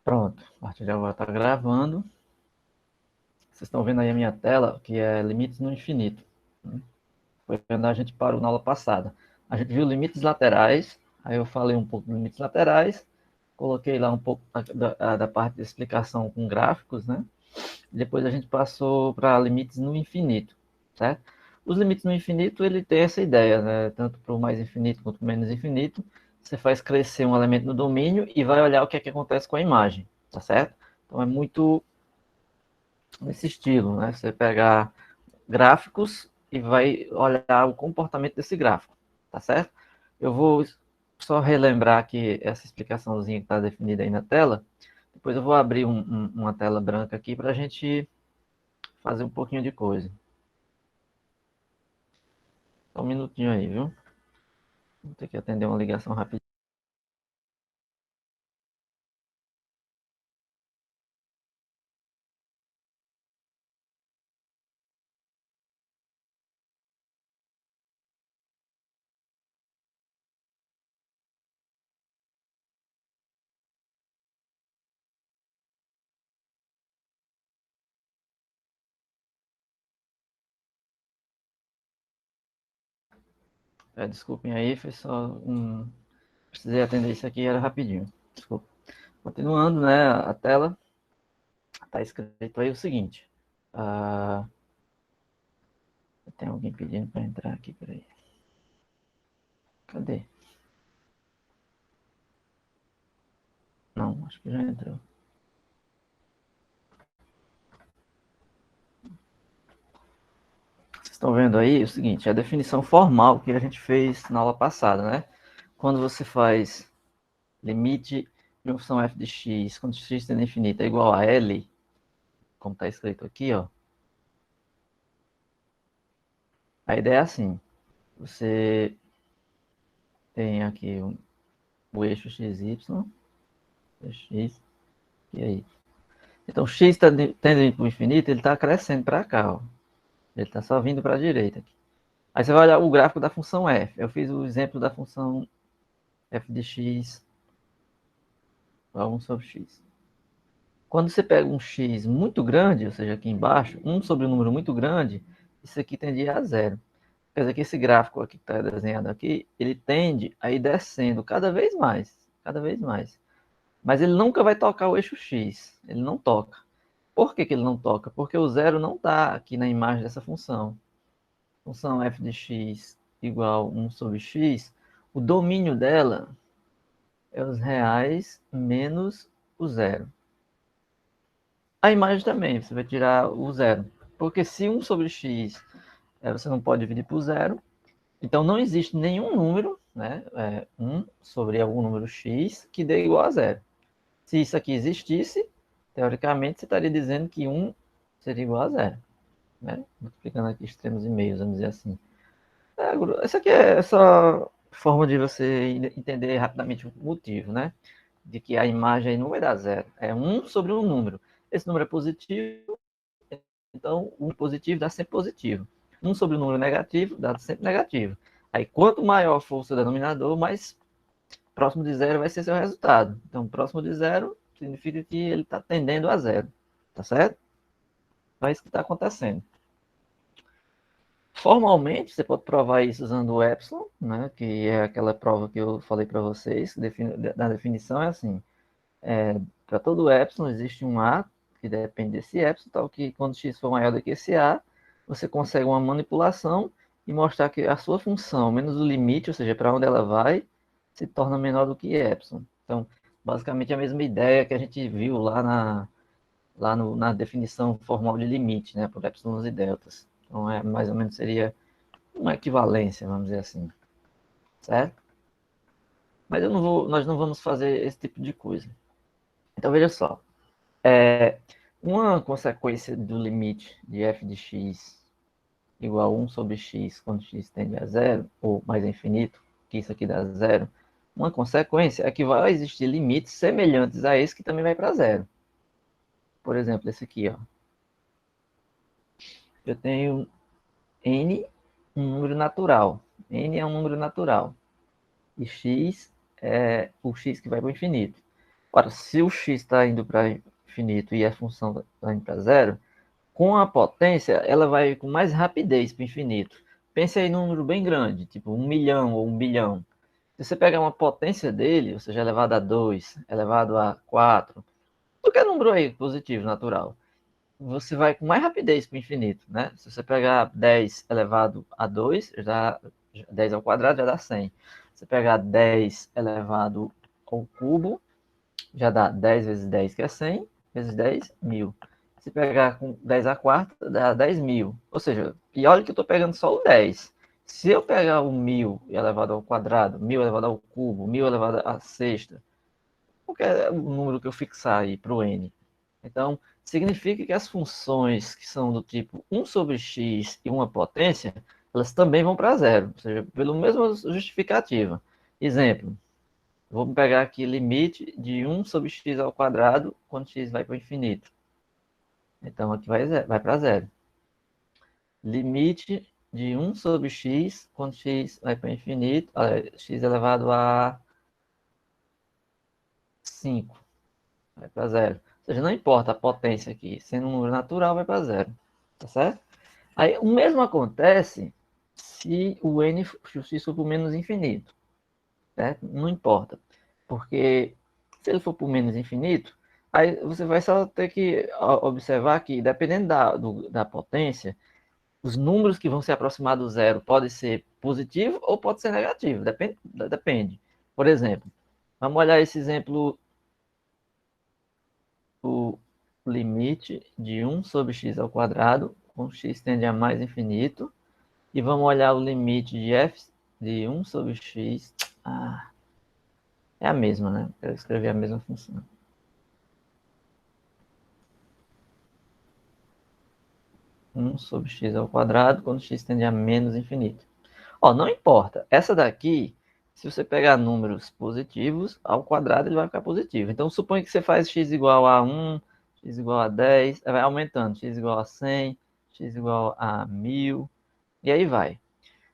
Pronto, a partir de agora está gravando. Vocês estão vendo aí a minha tela, que é limites no infinito. Foi onde a gente parou na aula passada. A gente viu limites laterais, aí eu falei um pouco de limites laterais, coloquei lá um pouco da parte de explicação com gráficos, né? Depois a gente passou para limites no infinito, certo? Os limites no infinito, ele tem essa ideia, né? Tanto para o mais infinito quanto para o menos infinito. Você faz crescer um elemento no domínio e vai olhar o que é que acontece com a imagem, tá certo? Então é muito nesse estilo, né? Você pegar gráficos e vai olhar o comportamento desse gráfico, tá certo? Eu vou só relembrar aqui essa explicaçãozinha que está definida aí na tela. Depois eu vou abrir uma tela branca aqui para a gente fazer um pouquinho de coisa. Só um minutinho aí, viu? Vou ter que atender uma ligação rapidinho. Desculpem aí, foi só um... Precisei atender isso aqui, era rapidinho. Desculpa. Continuando, né, a tela, está escrito aí o seguinte. Tem alguém pedindo para entrar aqui, peraí. Cadê? Não, acho que já entrou. Vocês estão vendo aí o seguinte, a definição formal que a gente fez na aula passada, né? Quando você faz limite de uma função f de x, quando x tende a infinito é igual a L, como está escrito aqui, ó. A ideia é assim, você tem aqui o eixo xy, x, e aí. Então, x tendendo para o infinito, ele está crescendo para cá, ó. Ele está só vindo para a direita aqui. Aí você vai olhar o gráfico da função f. Eu fiz o exemplo da função f de x igual a 1 sobre x. Quando você pega um x muito grande, ou seja, aqui embaixo, 1 sobre um número muito grande, isso aqui tende a zero. Quer dizer que esse gráfico aqui que está desenhado aqui, ele tende a ir descendo cada vez mais, cada vez mais. Mas ele nunca vai tocar o eixo x, ele não toca. Por que ele não toca? Porque o zero não está aqui na imagem dessa função. Função f de x igual a 1 sobre x, o domínio dela é os reais menos o zero. A imagem também, você vai tirar o zero. Porque se 1 sobre x você não pode dividir por zero, então não existe nenhum número, né, 1 sobre algum número x, que dê igual a zero. Se isso aqui existisse, teoricamente você estaria dizendo que 1 seria igual a zero. Né? Multiplicando aqui extremos e meios, vamos dizer assim. Essa aqui é só forma de você entender rapidamente o motivo, né? De que a imagem aí não vai dar zero. É 1 sobre um número. Esse número é positivo, então o positivo dá sempre positivo. 1 sobre o número negativo dá sempre negativo. Aí quanto maior for o seu denominador, mais próximo de zero vai ser seu resultado. Então, próximo de zero significa que ele está tendendo a zero. Tá certo? Então é isso que está acontecendo. Formalmente, você pode provar isso usando o epsilon, né, que é aquela prova que eu falei para vocês. Na definição é assim: para todo epsilon existe um A que depende desse epsilon, tal que quando x for maior do que esse A, você consegue uma manipulação e mostrar que a sua função menos o limite, ou seja, para onde ela vai, se torna menor do que epsilon. Então, basicamente a mesma ideia que a gente viu na definição formal de limite, né, por epsilons e deltas. Então, mais ou menos seria uma equivalência, vamos dizer assim, certo? Mas nós não vamos fazer esse tipo de coisa. Então, veja só. Uma consequência do limite de f de x igual a 1 sobre x quando x tende a zero, ou mais infinito, que isso aqui dá zero, uma consequência é que vai existir limites semelhantes a esse que também vai para zero. Por exemplo, esse aqui, ó. Eu tenho n, um número natural. N é um número natural. E x é o x que vai para o infinito. Ora, se o x está indo para infinito e a função está indo para zero, com a potência, ela vai com mais rapidez para o infinito. Pense aí num número bem grande, tipo 1 milhão ou 1 bilhão. Se você pegar uma potência dele, ou seja, elevado a 2, elevado a 4, qualquer número aí positivo, natural, você vai com mais rapidez para o infinito, né? Se você pegar 10 elevado a 2, 10 ao quadrado já dá 100. Se você pegar 10 elevado ao cubo, já dá 10 vezes 10, que é 100, vezes 10, 1000. Se pegar com 10 a quarta, dá 10 mil. Ou seja, e olha que eu estou pegando só o 10. Se eu pegar o 1000 elevado ao quadrado, 1000 elevado ao cubo, 1000 elevado à sexta, qualquer número que eu fixar aí para o n. Então, significa que as funções que são do tipo 1 sobre x e uma potência, elas também vão para zero, ou seja, pela mesma justificativa. Exemplo, vamos pegar aqui limite de 1 sobre x ao quadrado quando x vai para o infinito. Então, aqui vai para zero. Limite de 1 sobre x quando x vai para o infinito, x elevado a 5, vai para zero. Ou seja, não importa a potência aqui, sendo um número natural, vai para zero. Tá certo? Aí, o mesmo acontece se o n se o x for por menos infinito. Certo? Não importa. Porque se ele for por menos infinito, aí você vai só ter que observar que, dependendo da potência, os números que vão se aproximar do zero podem ser positivo ou pode ser negativo. Depende. Por exemplo, vamos olhar esse exemplo, o limite de 1 sobre x ao quadrado, com x tende a mais infinito. E vamos olhar o limite de f de 1 sobre x. É a mesma, né? Eu escrevi a mesma função. 1 sobre x ao quadrado quando x tende a menos infinito. Ó, não importa. Essa daqui, se você pegar números positivos, ao quadrado ele vai ficar positivo. Então, suponha que você faz x igual a 1, x igual a 10, vai aumentando. X igual a 100, x igual a 1000, e aí vai.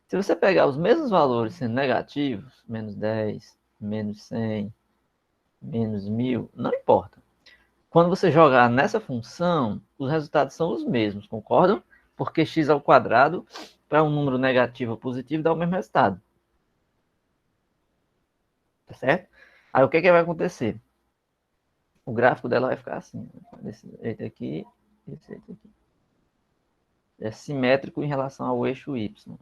Se você pegar os mesmos valores sendo negativos, menos 10, menos 100, menos 1000, não importa. Quando você jogar nessa função, os resultados são os mesmos, concordam? Porque x ao quadrado, para um número negativo ou positivo, dá o mesmo resultado. Tá certo? Aí o que, que vai acontecer? O gráfico dela vai ficar assim, desse jeito aqui, desse jeito aqui. É simétrico em relação ao eixo y,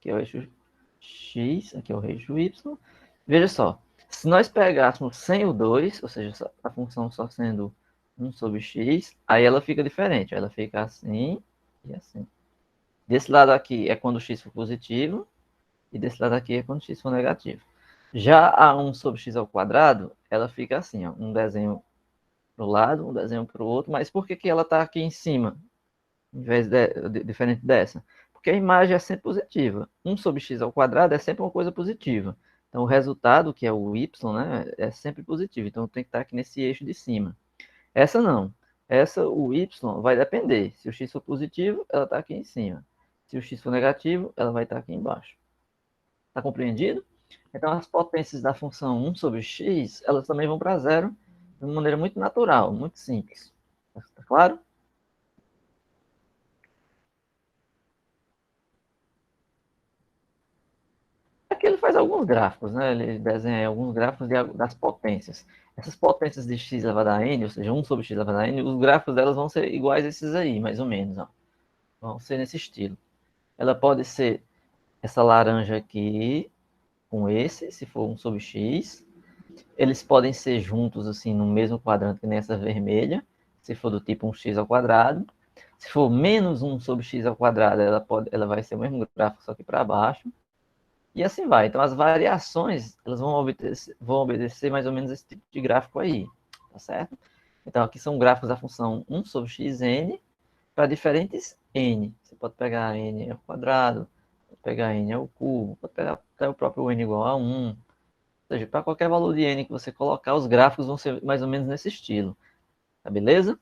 que é o eixo x, aqui é o eixo y. Veja só, se nós pegássemos sem o 2, ou seja, a função só sendo 1 sobre x, aí ela fica diferente, ela fica assim e assim. Desse lado aqui é quando o x for positivo, e desse lado aqui é quando o x for negativo. Já a 1 sobre x ao quadrado, ela fica assim, ó, um desenho para o lado, um desenho para o outro, mas por que, que ela está aqui em cima, em vez diferente dessa? Porque a imagem é sempre positiva. 1 sobre x ao quadrado é sempre uma coisa positiva. Então, o resultado, que é o y, né, é sempre positivo. Então, tem que estar aqui nesse eixo de cima. Essa não. Essa, o y, vai depender. Se o x for positivo, ela está aqui em cima. Se o x for negativo, ela vai estar aqui embaixo. Está compreendido? Então, as potências da função 1 sobre x, elas também vão para zero de uma maneira muito natural, muito simples. Está claro? Aqui ele faz alguns gráficos, né? Ele desenha alguns gráficos das potências. Essas potências de x elevado a n, ou seja, 1 sobre x elevado a n, os gráficos delas vão ser iguais a esses aí, mais ou menos. Ó. Vão ser nesse estilo. Ela pode ser essa laranja aqui, com esse, se for 1 sobre x. Eles podem ser juntos, assim, no mesmo quadrante que nessa vermelha, se for do tipo 1x ao quadrado. Se for menos 1 sobre x ao quadrado, ela vai ser o mesmo gráfico, só que para baixo. E assim vai. Então, as variações, elas vão obedecer mais ou menos esse tipo de gráfico aí, tá certo? Então, aqui são gráficos da função 1 sobre xn para diferentes n. Você pode pegar n ao quadrado, pode pegar n ao cubo, pode pegar até o próprio n igual a 1. Ou seja, para qualquer valor de n que você colocar, os gráficos vão ser mais ou menos nesse estilo. Tá beleza?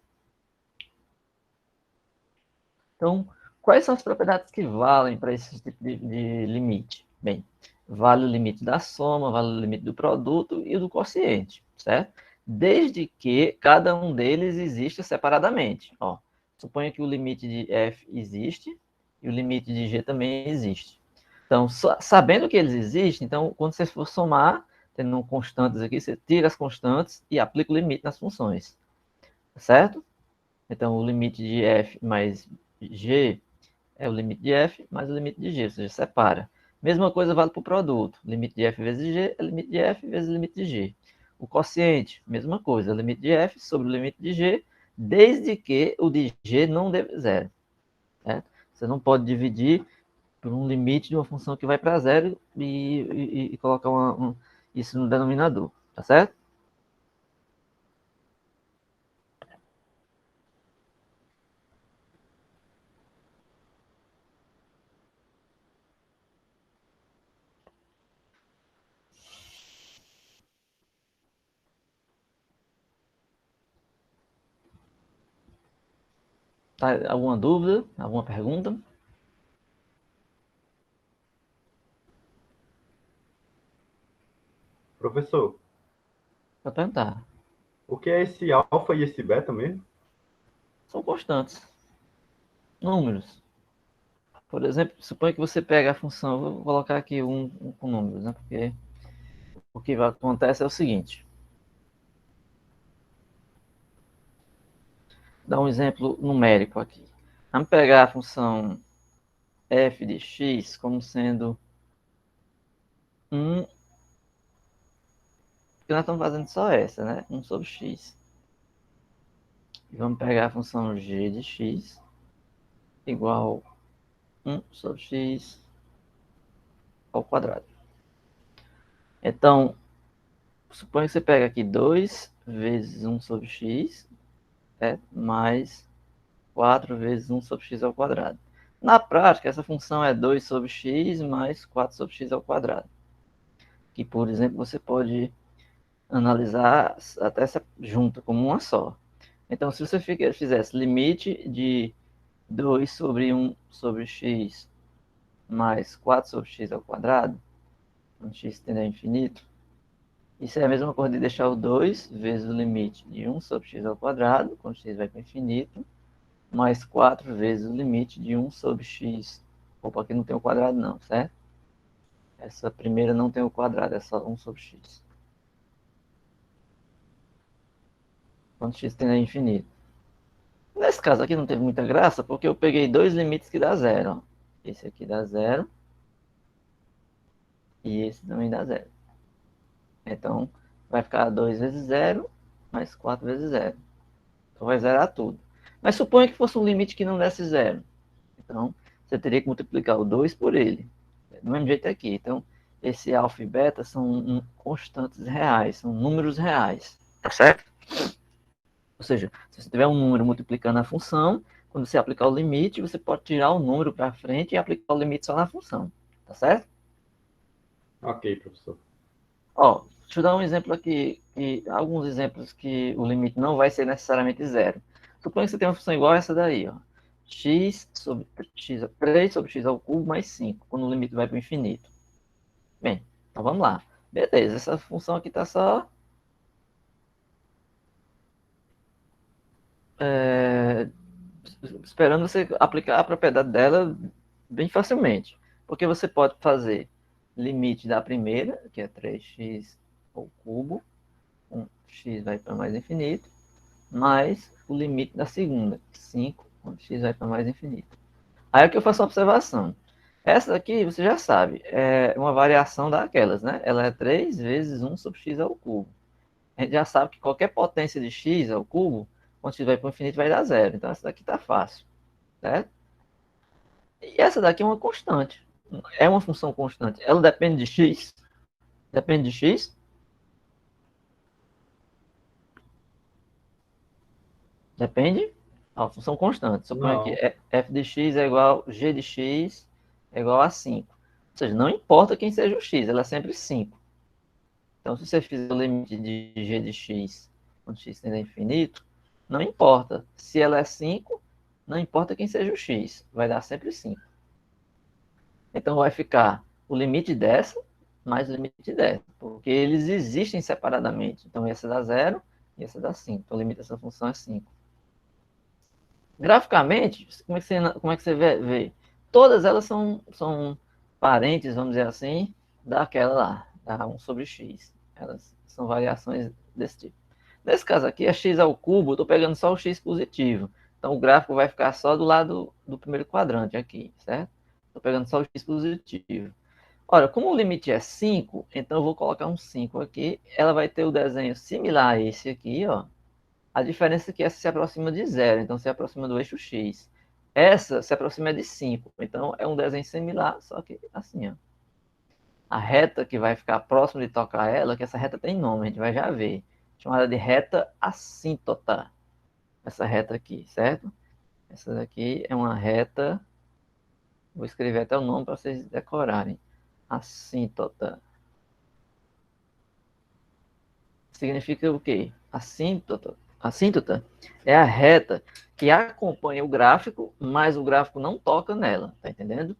Então, quais são as propriedades que valem para esse tipo de limite? Bem, vale o limite da soma, vale o limite do produto e o do quociente, certo? Desde que cada um deles exista separadamente. Ó, suponha que o limite de f existe e o limite de g também existe. Então, sabendo que eles existem, então, quando você for somar, tendo constantes aqui, você tira as constantes e aplica o limite nas funções, certo? Então, o limite de f mais g é o limite de f mais o limite de g, ou seja, separa. Mesma coisa vale para o produto. Limite de f vezes g é limite de f vezes o limite de g. O quociente, mesma coisa, limite de f sobre o limite de g, desde que o de g não dê zero. Certo? Você não pode dividir por um limite de uma função que vai para zero e colocar isso no denominador. Tá certo? Tá? Alguma dúvida? Alguma pergunta? Professor, Pode perguntar. o que é esse alfa e esse beta mesmo? São constantes. Números. Por exemplo, suponha que você pega a função, vou colocar aqui um com números, né? Porque o que acontece é o seguinte. Dá um exemplo numérico aqui. Vamos pegar a função f de x como sendo 1, porque nós estamos fazendo só essa, né? 1 sobre x. E vamos pegar a função g de x igual 1 sobre x ao quadrado. Então, suponha que você pega aqui 2 vezes 1 sobre x, mais 4 vezes 1 sobre x ao quadrado. Na prática, essa função é 2 sobre x mais 4 sobre x ao quadrado. Que, por exemplo, você pode analisar até essa junta como uma só. Então, se você fizesse limite de 2 sobre 1 sobre x mais 4 sobre x ao quadrado, quando x tende a infinito, isso é a mesma coisa de deixar o 2 vezes o limite de 1 sobre x ao quadrado, quando x vai para o infinito, mais 4 vezes o limite de 1 sobre x. Opa, aqui não tem o quadrado não, certo? Essa primeira não tem o quadrado, é só 1 sobre x. Quando x tende a infinito. Nesse caso aqui não teve muita graça, porque eu peguei dois limites que dá zero. Ó. Esse aqui dá zero e esse também dá zero. Então, vai ficar 2 vezes zero mais 4 vezes zero. Então, vai zerar tudo. Mas suponha que fosse um limite que não desse zero. Então, você teria que multiplicar o 2 por ele. Do mesmo jeito aqui. Então, esse alfa e beta são constantes reais, são números reais. Tá certo? Ou seja, se você tiver um número multiplicando a função, quando você aplicar o limite, você pode tirar o número para frente e aplicar o limite só na função. Tá certo? Ok, professor. Ó, deixa eu dar um exemplo aqui, alguns exemplos que o limite não vai ser necessariamente zero. Suponha que você tem uma função igual a essa daí, ó. X sobre x, 3 sobre x ao cubo mais 5, quando o limite vai para o infinito. Bem, então vamos lá. Beleza, essa função aqui está só é, esperando você aplicar a propriedade dela bem facilmente. Porque você pode fazer limite da primeira, que é 3x ao cubo, x vai para mais infinito, mais o limite da segunda, 5, quando x vai para mais infinito. Aí é que eu faço uma observação. Essa daqui, você já sabe, é uma variação daquelas, né? Ela é 3 vezes 1 sobre x ao cubo. A gente já sabe que qualquer potência de x ao cubo, quando x vai para o infinito, vai dar zero. Então, essa daqui está fácil, certo? E essa daqui é uma constante. É uma função constante. Ela depende de x? Depende de x? Depende? A função constante. Suponha que Não. f de x é igual g de x é igual a 5. Ou seja, não importa quem seja o x, ela é sempre 5. Então, se você fizer o limite de g de x quando x tende a infinito, não importa. Se ela é 5, não importa quem seja o x, vai dar sempre 5. Então, vai ficar o limite dessa, mais o limite dessa, porque eles existem separadamente. Então, essa dá 0 e essa dá 5. Então, o limite dessa função é 5. Graficamente, como é que você vê? Todas elas são parentes, vamos dizer assim, daquela lá, da 1 sobre x. Elas são variações desse tipo. Nesse caso aqui, é x ao cubo, eu estou pegando só o x positivo. Então, o gráfico vai ficar só do lado do primeiro quadrante aqui, certo? Estou pegando só o x positivo. Ora, como o limite é 5, então eu vou colocar um 5 aqui. Ela vai ter o desenho similar a esse aqui, ó. A diferença é que essa se aproxima de 0, então se aproxima do eixo x. Essa se aproxima de 5, então é um desenho similar, só que assim, ó. A reta que vai ficar próximo de tocar ela, que essa reta tem nome, a gente vai já ver. Chamada de reta assíntota. Essa reta aqui, certo? Essa daqui é uma reta, vou escrever até o nome para vocês decorarem. Assíntota. Significa o quê? Assíntota é a reta que acompanha o gráfico, mas o gráfico não toca nela, tá entendendo?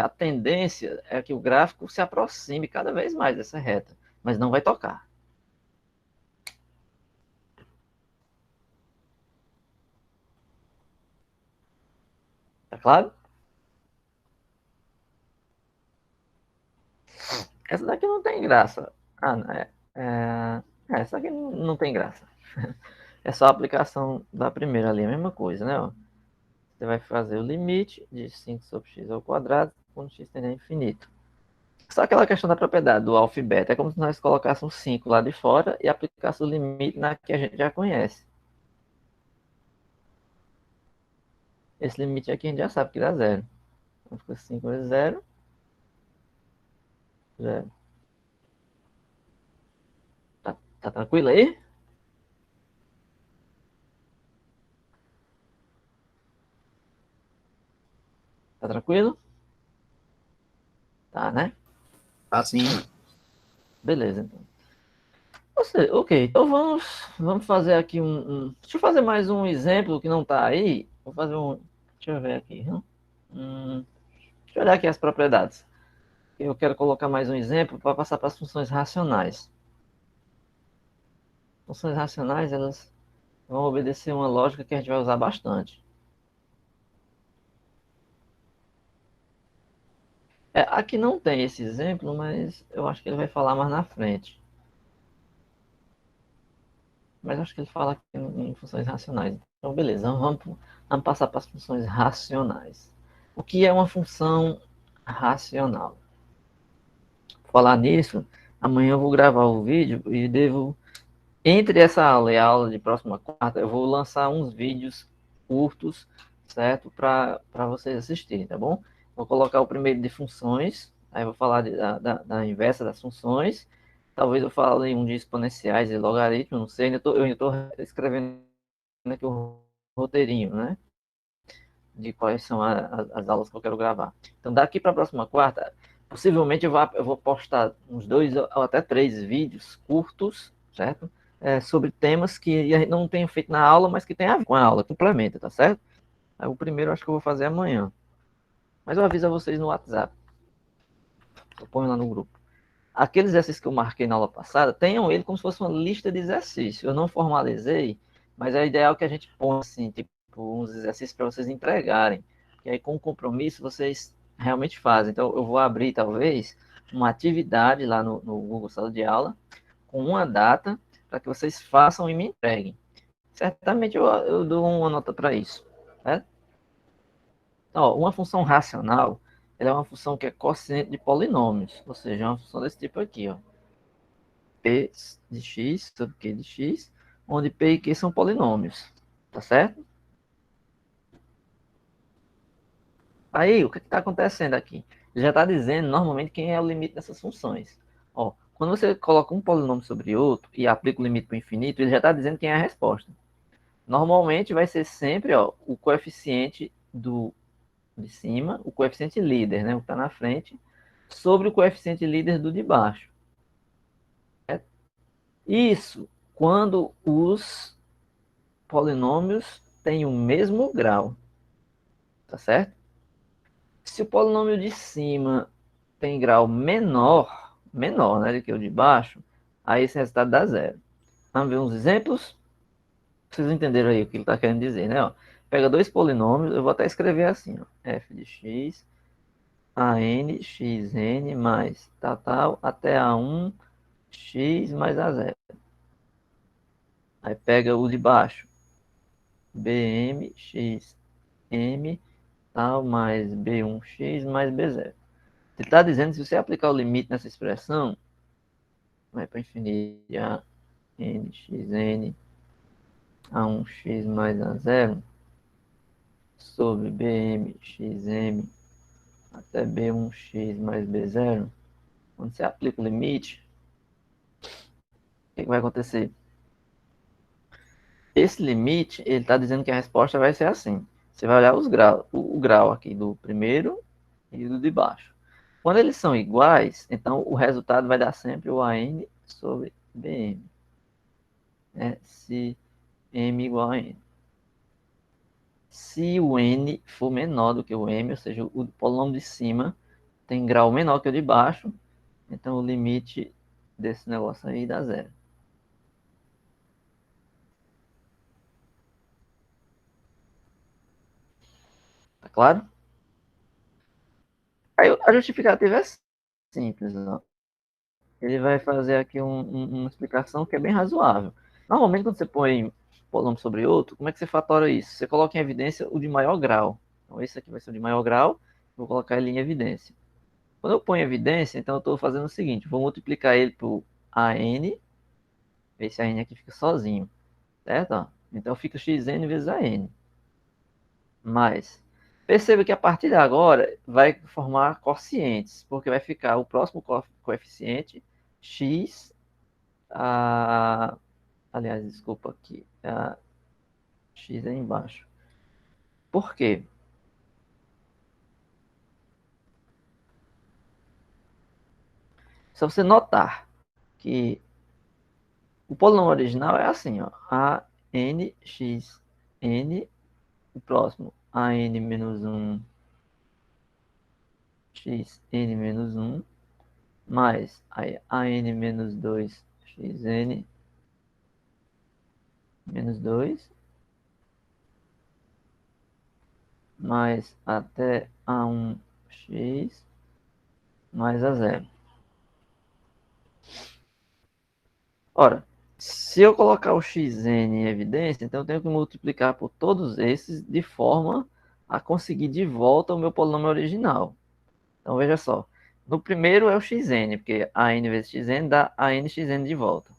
A tendência é que o gráfico se aproxime cada vez mais dessa reta, mas não vai tocar. Tá claro? Essa daqui não tem graça. Essa aqui não tem graça. É só a aplicação da primeira ali, a mesma coisa, né? Ó. Você vai fazer o limite de 5 sobre x ao quadrado quando x tende a infinito. Só aquela questão da propriedade do alfa e beta. É como se nós colocássemos 5 lá de fora e aplicássemos o limite na que a gente já conhece. Esse limite aqui a gente já sabe que dá 0. Então fica 5 vezes 0, 0. Tá tranquilo aí? Tá tranquilo? Tá, né? Assim, Beleza, então. Ok, então vamos fazer aqui Deixa eu fazer mais um exemplo que não tá aí. Vou fazer um. Deixa eu ver aqui. Deixa eu olhar aqui as propriedades. Eu quero colocar mais um exemplo para passar para as funções racionais. Funções racionais, elas vão obedecer uma lógica que a gente vai usar bastante. Aqui não tem esse exemplo, mas eu acho que ele vai falar mais na frente. Mas acho que ele fala aqui em funções racionais. Então, beleza, vamos passar para as funções racionais. O que é uma função racional? Por falar nisso, amanhã eu vou gravar o vídeo e devo, entre essa aula e a aula de próxima quarta, eu vou lançar uns vídeos curtos, certo? Para vocês assistirem, tá bom? Vou colocar o primeiro de funções, aí vou falar da inversa das funções. Talvez eu fale um de exponenciais e logaritmos, não sei, eu ainda estou escrevendo aqui o roteirinho, né? De quais são as aulas que eu quero gravar. Então, daqui para a próxima quarta, possivelmente eu vou postar uns 2 ou até 3 vídeos curtos, certo? Sobre temas que a gente não tenha feito na aula, mas que tem a ver com a aula, complementa, tá certo? Aí, o primeiro eu acho que eu vou fazer amanhã. Mas eu aviso a vocês no WhatsApp. Eu ponho lá no grupo. Aqueles exercícios que eu marquei na aula passada, tenham ele como se fosse uma lista de exercícios. Eu não formalizei, mas é ideal que a gente ponha assim, tipo, uns exercícios para vocês entregarem. E aí, com o compromisso, vocês realmente fazem. Então, eu vou abrir, talvez, uma atividade lá no Google Sala de Aula, com uma data, para que vocês façam e me entreguem. Certamente eu dou uma nota para isso. Certo? Então, ó, uma função racional, ela é uma função que é quociente de polinômios, ou seja, é uma função desse tipo aqui, ó. P de x sobre q de x, onde P e Q são polinômios, tá certo? Aí, o que está acontecendo aqui? Ele já está dizendo, normalmente, quem é o limite dessas funções. Ó, quando você coloca um polinômio sobre outro e aplica o limite para o infinito, ele já está dizendo quem é a resposta. Normalmente, vai ser sempre ó, o coeficiente de cima, o coeficiente líder, né, o que está na frente, sobre o coeficiente líder do de baixo. Isso quando os polinômios têm o mesmo grau, tá certo? Se o polinômio de cima tem grau menor, menor, né, do que o de baixo, aí esse resultado dá zero. Vamos ver uns exemplos? Vocês entenderam aí o que ele está querendo dizer, né? Ó, pega dois polinômios, eu vou até escrever assim, ó, f de x, a n, x, n, mais tal, até a 1, x mais a zero. Aí pega o de baixo, bm, x, m, tal, mais b1x mais b0. Ele está dizendo que se você aplicar o limite nessa expressão, vai para infinito a n, x, n, a 1x mais a zero, sobre bm, xm, até b1x mais b0, quando você aplica o limite, o que vai acontecer? Esse limite, ele está dizendo que a resposta vai ser assim. Você vai olhar os graus, o grau aqui do primeiro e do de baixo. Quando eles são iguais, então o resultado vai dar sempre o AN sobre BM. Né? Se M igual a N. Se o N for menor do que o M, ou seja, o polinômio de cima tem grau menor que o de baixo, então o limite desse negócio aí dá zero. Tá claro? Aí a justificativa é simples. Ó. Ele vai fazer aqui uma explicação que é bem razoável. Normalmente, quando você põe polômetro sobre outro, como é que você fatora isso? Você coloca em evidência o de maior grau. Então, esse aqui vai ser o de maior grau, vou colocar ele em evidência. Quando eu ponho em evidência, então eu estou fazendo o seguinte, vou multiplicar ele por AN, esse AN aqui fica sozinho, certo? Então fica xn vezes AN. Mais. Perceba que a partir de agora vai formar quocientes, porque vai ficar o próximo coeficiente x, aliás, desculpa aqui, x é embaixo. Por quê? Só você notar que o polinômio original é assim, ó, a n x n, o próximo a n menos 1 x n menos 1 mais aí a n menos 2 x n menos 2 mais até a 1x mais a zero. Ora, se eu colocar o xn em evidência, então eu tenho que multiplicar por todos esses de forma a conseguir de volta o meu polinômio original. Então veja só, no primeiro é o xn, porque a n vezes xn dá a n xn de volta.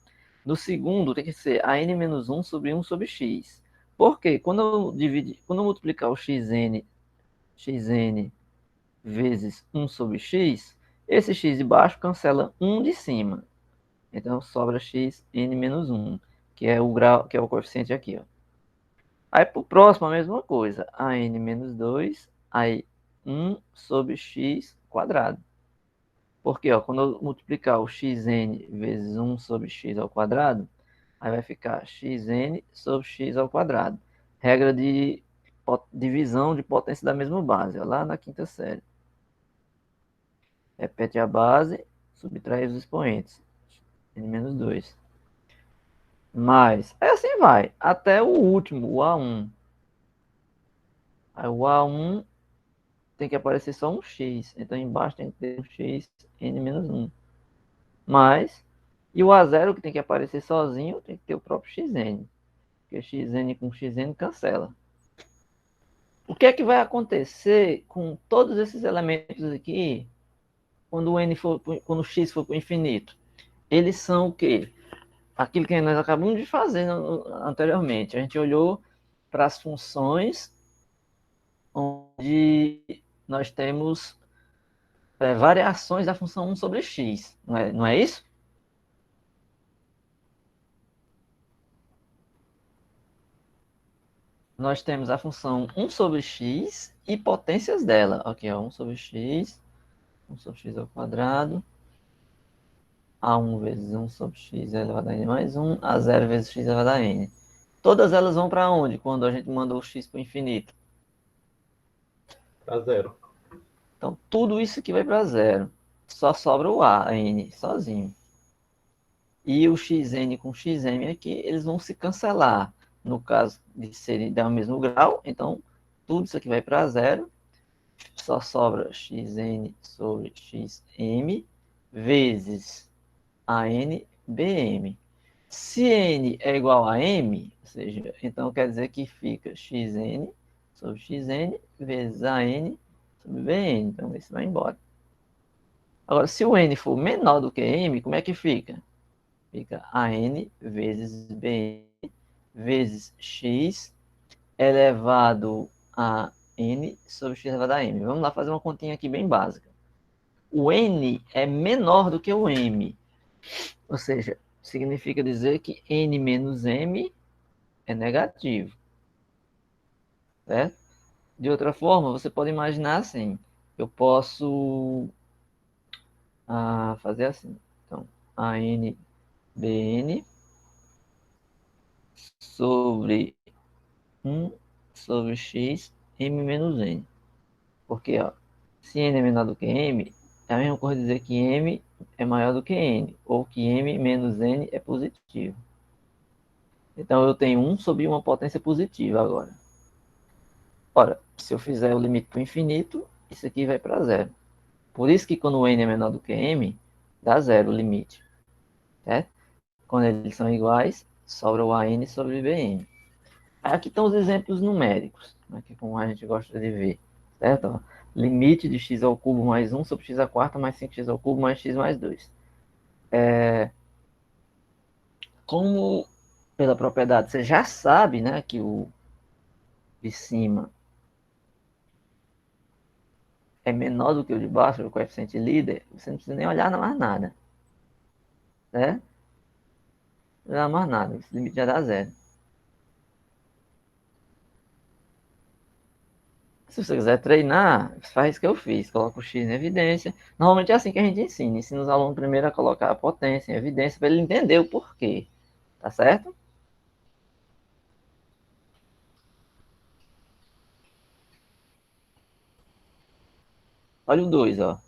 No segundo tem que ser a n menos 1 sobre 1 sobre x. Por quê? Quando eu multiplicar o xn vezes 1 sobre x, esse x de baixo cancela 1 de cima. Então sobra x n menos 1, que é o grau, que é o coeficiente aqui, ó. Aí para o próximo a mesma coisa, a n menos 2, aí 1 sobre x quadrado. Porque ó, quando eu multiplicar o xn vezes 1 sobre x ao quadrado, aí vai ficar xn sobre x ao quadrado. Regra de divisão de potência da mesma base, ó, lá na quinta série. Repete a base, subtrai os expoentes. N menos 2. Mais. Aí assim vai. Até o último, o A1. Aí o A1 tem que aparecer só um X. Então embaixo tem que ter um X, N menos 1. Mais. E o A0 que tem que aparecer sozinho, tem que ter o próprio XN. Porque XN com XN cancela. O que é que vai acontecer com todos esses elementos aqui quando o N for, quando o X for para o infinito? Eles são o quê? Aquilo que nós acabamos de fazer anteriormente. A gente olhou para as funções onde nós temos variações da função 1 sobre x. Não é isso? Nós temos a função 1 sobre x e potências dela. Aqui, ó, 1 sobre x, 1 sobre x ao quadrado, a1 vezes 1 sobre x elevado a n mais 1, a0 vezes x elevado a n. Todas elas vão para onde quando a gente manda o x para o infinito? Para zero. Então, tudo isso aqui vai para zero. só sobra o a n sozinho. E o xn com xm aqui, eles vão se cancelar. No caso de serem do mesmo grau, então tudo isso aqui vai para zero. Só sobra xn sobre xm vezes an bm. Se n é igual a m, ou seja, então quer dizer que fica xn sobre xn vezes an sobre bn. Então isso vai embora. Agora, se o n for menor do que m, como é que fica? Fica an vezes bn vezes x elevado a n sobre x elevado a m. Vamos lá fazer uma continha aqui bem básica. O n é menor do que o m. Ou seja, significa dizer que n menos m é negativo. Certo? De outra forma, você pode imaginar assim. Eu posso fazer assim. Então, an bn sobre 1 sobre x m menos n. Porque, ó, se n é menor do que m, é a mesma coisa dizer que m é maior do que n, ou que m menos n é positivo. Então, eu tenho 1 sobre uma potência positiva agora. Ora, se eu fizer o limite para o infinito, isso aqui vai para zero. Por isso que quando o n é menor do que m, dá zero o limite. Certo? Quando eles são iguais, sobra o an sobre bn. Aqui estão os exemplos numéricos, aqui como a gente gosta de ver, certo? Limite de x ao cubo mais 1 sobre x à quarta mais 5x ao cubo mais x mais 2. Como pela propriedade você já sabe, né, que o de cima é menor do que o de baixo, o coeficiente líder, você não precisa nem olhar mais nada, né? Não olhar mais nada, esse limite já dá zero. Se você quiser treinar, faz o que eu fiz, coloca o x em evidência. Normalmente é assim que a gente ensina os alunos primeiro a colocar a potência em evidência para ele entender o porquê, tá certo? Olha o 2, ó.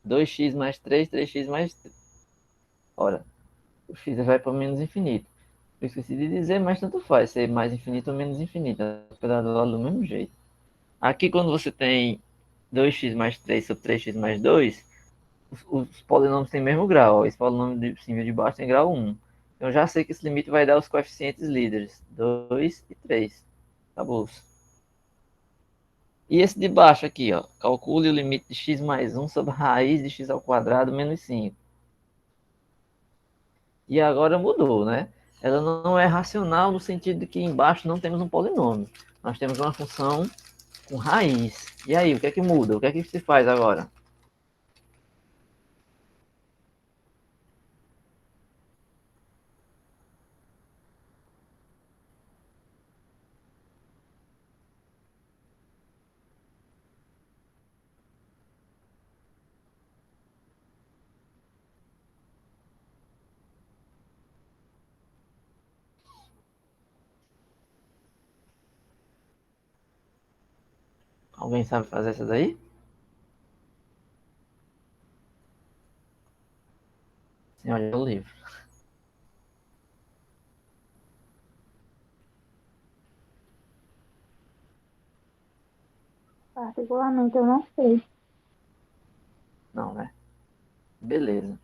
2x mais 3, 3x mais 3. Ora, o x vai para menos infinito. Eu esqueci de dizer, mas tanto faz, ser mais infinito ou menos infinito. Apesar do mesmo jeito. Aqui, quando você tem 2x mais 3 sobre 3x mais 2, os polinômios têm mesmo grau. Esse polinômio de cima e de baixo tem grau 1. Então, eu já sei que esse limite vai dar os coeficientes líderes, 2 e 3. Acabou. E esse de baixo aqui, ó. Calcule o limite de x mais 1 sobre a raiz de x ao quadrado menos 5. E agora mudou, né? Ela não é racional no sentido de que embaixo não temos um polinômio. Nós temos uma função com raiz. E aí, o que é que muda? O que é que se faz agora? Alguém sabe fazer essa daí? Sim, olha o livro. Particularmente, eu não sei. Não, né? Beleza.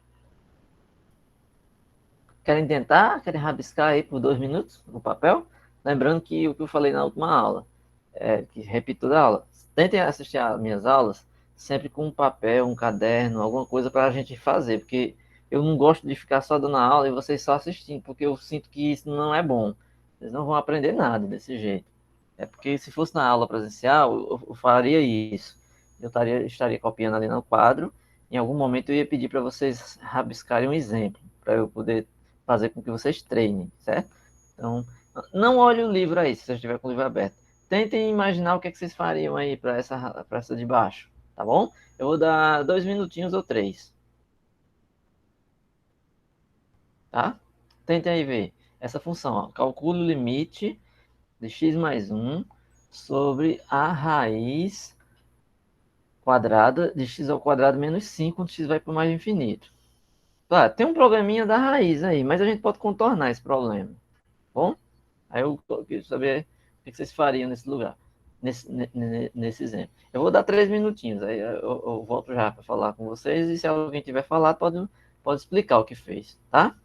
Querem tentar? Querem rabiscar aí por 2 minutos no papel? Lembrando que o que eu falei na última aula, que repito toda a aula. Tentem assistir às minhas aulas sempre com um papel, um caderno, alguma coisa para a gente fazer, porque eu não gosto de ficar só dando aula e vocês só assistindo, porque eu sinto que isso não é bom. Vocês não vão aprender nada desse jeito. É porque se fosse na aula presencial, eu faria isso. Eu estaria copiando ali no quadro. Em algum momento eu ia pedir para vocês rabiscarem um exemplo, para eu poder fazer com que vocês treinem, certo? Então, não olhe o livro aí, se você estiver com o livro aberto. Tentem imaginar o que, é que vocês fariam aí para essa de baixo, tá bom? Eu vou dar 2 minutinhos ou 3, tá? Tentem aí ver essa função, ó. Calcule o limite de x mais 1 sobre a raiz quadrada de x ao quadrado menos 5 quando x vai para mais infinito. Tá, tem um probleminha da raiz aí, mas a gente pode contornar esse problema. Bom? Aí eu queria saber o que vocês fariam nesse lugar, nesse exemplo. Eu vou dar 3 minutinhos, aí eu volto já para falar com vocês, e se alguém tiver falado, pode explicar o que fez, tá?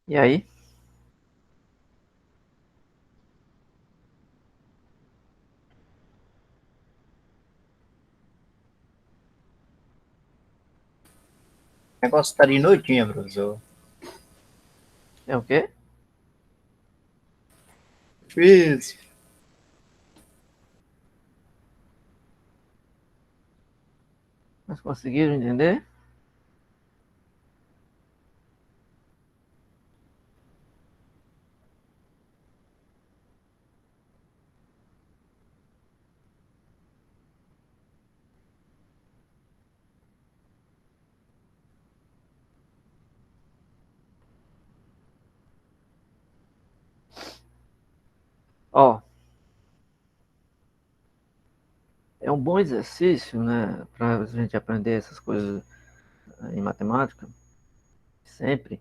E aí? O negócio tá de noitinha, professor. É o quê? Fiz. Mas conseguiram entender? Ó, é um bom exercício, né, para a gente aprender essas coisas em matemática, sempre.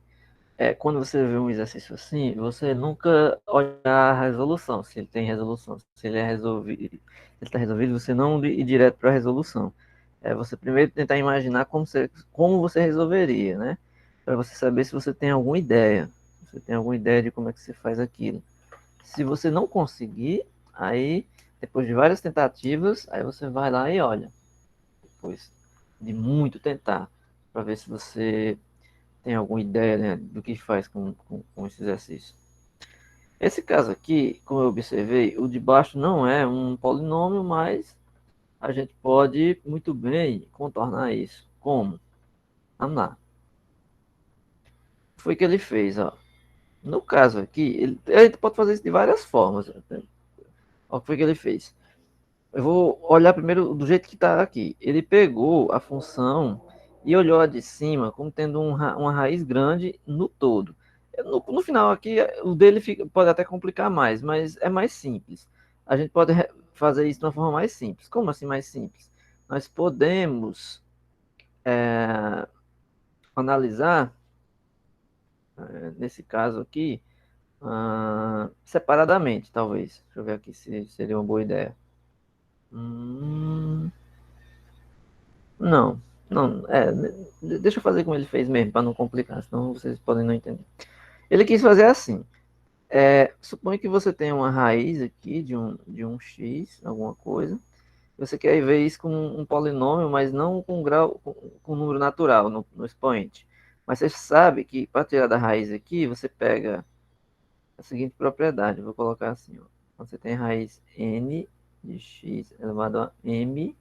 Quando você vê um exercício assim, você nunca olha a resolução, se ele tem resolução, se ele é resolvido, se ele está resolvido, você não ir direto para a resolução. Você primeiro tentar imaginar como você resolveria, né? Para você saber se você tem alguma ideia, se você tem alguma ideia de como é que você faz aquilo. Se você não conseguir, aí, depois de várias tentativas, aí você vai lá e olha. Depois de muito tentar, para ver se você tem alguma ideia, né, do que faz com esse exercício. Esse caso aqui, como eu observei, o de baixo não é um polinômio, mas a gente pode muito bem contornar isso. Como? Vamos lá. Foi que ele fez, ó. No caso aqui, a gente pode fazer isso de várias formas. Olha o que foi que ele fez. Eu vou olhar primeiro do jeito que está aqui. Ele pegou a função e olhou a de cima como tendo uma raiz grande no todo. No final aqui, o dele pode até complicar mais, mas é mais simples. A gente pode fazer isso de uma forma mais simples. Como assim mais simples? Nós podemos analisar, nesse caso aqui, separadamente, talvez. Deixa eu ver aqui se seria uma boa ideia. Não, não, deixa eu fazer como ele fez mesmo, para não complicar, senão vocês podem não entender. Ele quis fazer assim, suponha que você tem uma raiz aqui de um x, alguma coisa, você quer ver isso com um polinômio, mas não com grau, com número natural no expoente. Mas você sabe que para tirar da raiz aqui, você pega a seguinte propriedade, eu vou colocar assim, ó, você tem raiz n de x elevado a m.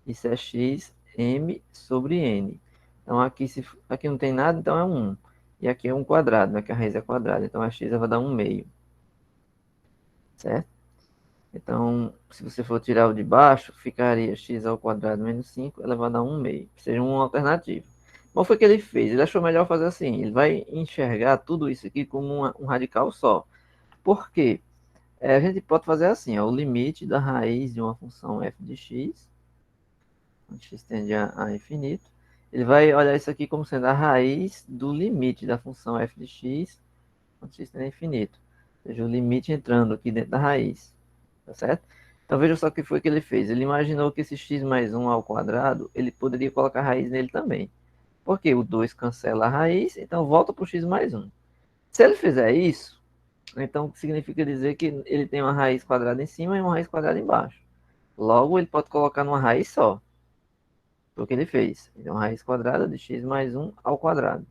Isso é x m sobre n. Então aqui não tem nada, então é 1. E aqui é 1 quadrado, né? Que a raiz é quadrada. Então a x vai dar 1 meio. Certo? Então, se você for tirar o de baixo, ficaria x ao quadrado menos 5 elevado a 1 meio. Seja uma alternativa. Qual foi que ele fez? Ele achou melhor fazer assim. Ele vai enxergar tudo isso aqui como um radical só. Por quê? A gente pode fazer assim, ó, o limite da raiz de uma função f de x onde x tende a infinito, ele vai olhar isso aqui como sendo a raiz do limite da função f de x, onde x tende a infinito. Ou seja, o limite entrando aqui dentro da raiz. Tá certo? Então veja só o que foi que ele fez. Ele imaginou que esse x mais 1 ao quadrado, ele poderia colocar raiz nele também. Porque o 2 cancela a raiz, então volta para o x mais 1. Se ele fizer isso, então significa dizer que ele tem uma raiz quadrada em cima e uma raiz quadrada embaixo. Logo, ele pode colocar numa raiz só. Foi o que ele fez. Então, raiz quadrada de x mais 1 ao quadrado.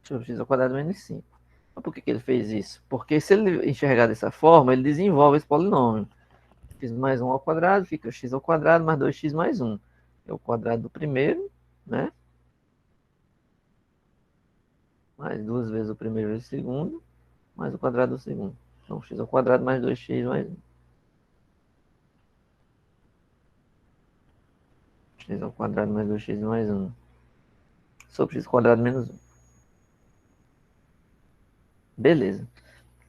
Sobre x ao quadrado menos 5. Mas por que ele fez isso? Porque se ele enxergar dessa forma, ele desenvolve esse polinômio. X mais 1 ao quadrado fica x ao quadrado mais 2x mais 1. É o quadrado do primeiro, né? Mais duas vezes o primeiro vezes o segundo, mais o quadrado do segundo. Então, x ao quadrado mais 2x mais 1. X ao quadrado mais 2x mais 1. Sobre x ao quadrado menos 1. Beleza.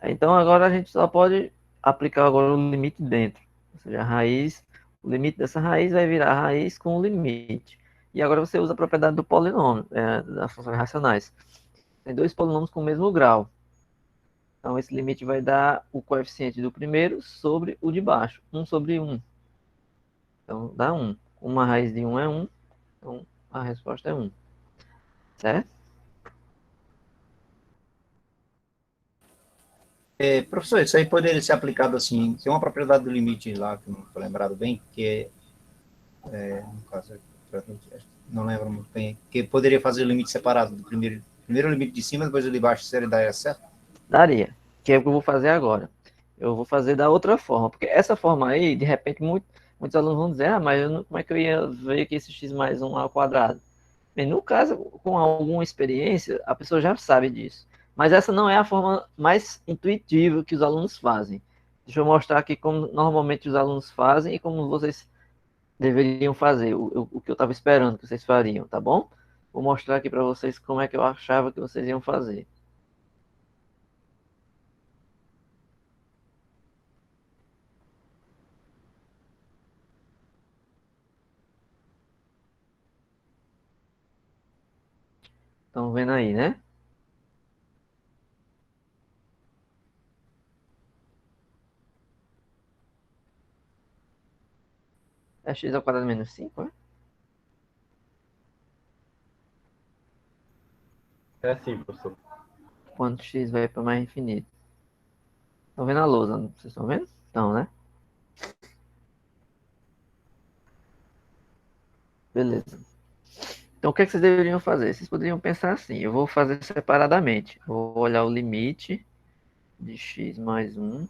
Então agora a gente só pode aplicar agora o limite dentro. Ou seja, a raiz, o limite dessa raiz vai virar a raiz com o limite. E agora você usa a propriedade do polinômio, das funções racionais. Tem dois polinômios com o mesmo grau. Então esse limite vai dar o coeficiente do primeiro sobre o de baixo. 1 sobre 1. Então dá 1. Uma raiz de 1 é 1. Então a resposta é 1. Certo? Professor, isso aí poderia ser aplicado assim, tem uma propriedade do limite lá, que eu não estou lembrado bem, que no caso, não lembro muito bem, que poderia fazer o limite separado do primeiro o limite de cima, depois o de baixo, seria daria certo? Daria. Que é o que eu vou fazer agora. Eu vou fazer da outra forma. Porque essa forma aí, de repente, muitos alunos vão dizer, mas como é que eu ia ver que esse x mais 1 ao quadrado? Bem, no caso, com alguma experiência, a pessoa já sabe disso. Mas essa não é a forma mais intuitiva que os alunos fazem. Deixa eu mostrar aqui como normalmente os alunos fazem e como vocês deveriam fazer, o que eu estava esperando que vocês fariam, tá bom? Vou mostrar aqui para vocês como é que eu achava que vocês iam fazer. Estão vendo aí, né? É x ao quadrado menos 5, né? É assim, professor. Quando x vai para mais infinito. Estão vendo a lousa? Vocês estão vendo? Então, né? Beleza. Então, o que é que vocês deveriam fazer? Vocês poderiam pensar assim, eu vou fazer separadamente. Vou olhar o limite de x mais 1,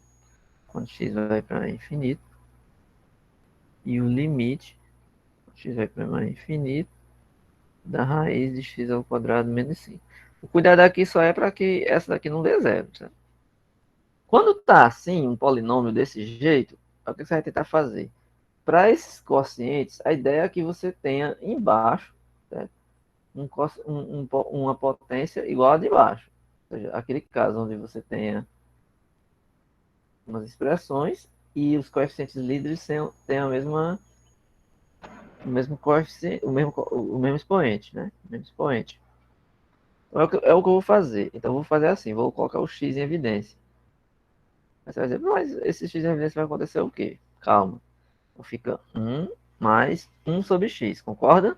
quando x vai para infinito, e o limite, quando x vai para infinito, da raiz de x ao quadrado menos 5. O cuidado aqui só é para que essa daqui não dê zero, certo? Quando está assim, um polinômio desse jeito, o que você vai tentar fazer? Para esses quocientes, a ideia é que você tenha embaixo, certo? Uma potência igual a de baixo. Ou seja, aquele caso onde você tenha umas expressões e os coeficientes líderes tenham o mesmo coeficiente, o mesmo expoente, né? O mesmo expoente. Então, é o que eu vou fazer. Então, eu vou fazer assim, vou colocar o x em evidência. Aí você vai dizer, mas esse x em evidência vai acontecer o quê? Calma. Então, fica 1 mais 1 sobre x, concorda?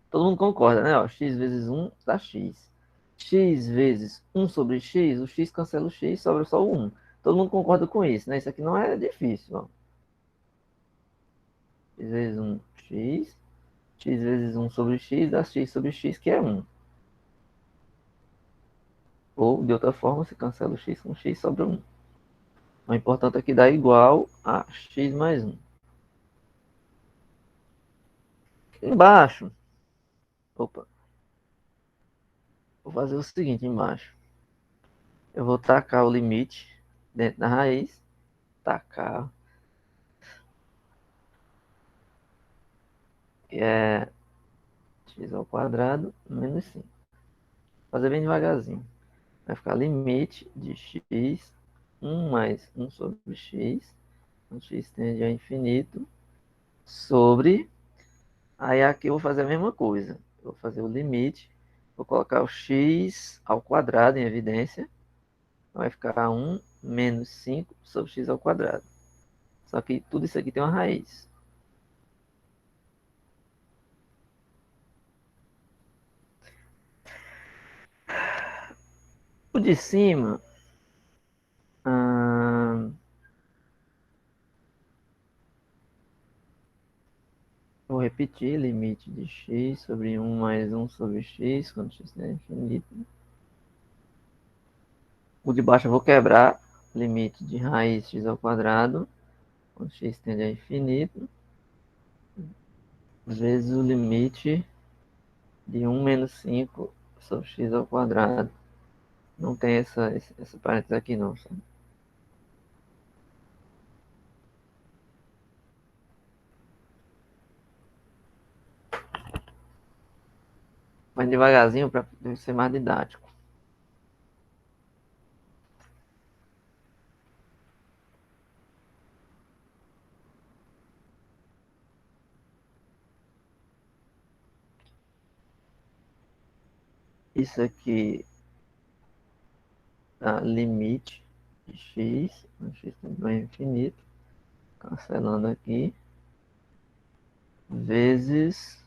Todo mundo concorda, né? Ó, x vezes 1 dá x. X vezes 1 sobre x, o x cancela o x, sobra só o 1. Todo mundo concorda com isso, né? Isso aqui não é difícil, ó. X vezes 1, x. X vezes 1 sobre x dá x sobre x, que é 1. Ou, de outra forma, se cancela o x com x, sobra 1. O importante é que dá igual a x mais 1. Embaixo, opa, vou fazer o seguinte embaixo. Eu vou tacar o limite dentro da raiz. Tacar. Que é x ao quadrado menos 5. Vou fazer bem devagarzinho. Vai ficar limite de x, 1 mais 1 sobre x, quando x tende a infinito, sobre... Aí aqui eu vou fazer a mesma coisa. Eu vou fazer o limite, vou colocar o x ao quadrado em evidência, vai ficar 1 menos 5 sobre x ao quadrado. Só que tudo isso aqui tem uma raiz. O de cima... vou repetir, limite de x sobre 1 mais 1 sobre x, quando x é infinito. O de baixo eu vou quebrar, limite de raiz x ao quadrado, quando x tende a infinito, vezes o limite de 1 menos 5 sobre x ao quadrado. Não tem essa parênteses aqui não, sabe? Mas devagarzinho para ser mais didático. Isso aqui dá limite de x, x tende a infinito, cancelando aqui, vezes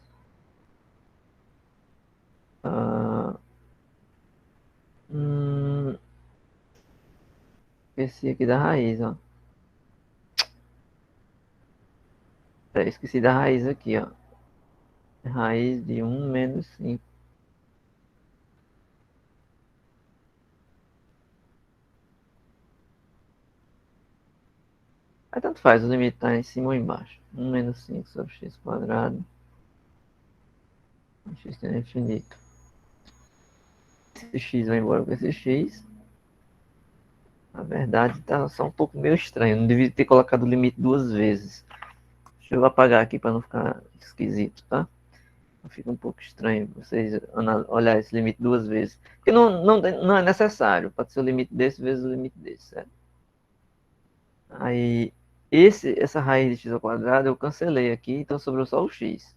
esqueci aqui da raiz, ó. Esqueci da raiz aqui, ó. Raiz de 1 menos 5. Aí tanto faz, o limite tá em cima ou embaixo. 1 menos 5 sobre x quadrado. X tem infinito. Esse x vai embora com esse x. Na verdade, tá só um pouco meio estranho. Não devia ter colocado o limite duas vezes. Deixa eu apagar aqui para não ficar esquisito, tá? Fica um pouco estranho vocês olhar esse limite duas vezes. Porque não é necessário. Pode ser o limite desse vezes o limite desse, certo? Aí, essa raiz de x ao quadrado eu cancelei aqui, então sobrou só o x.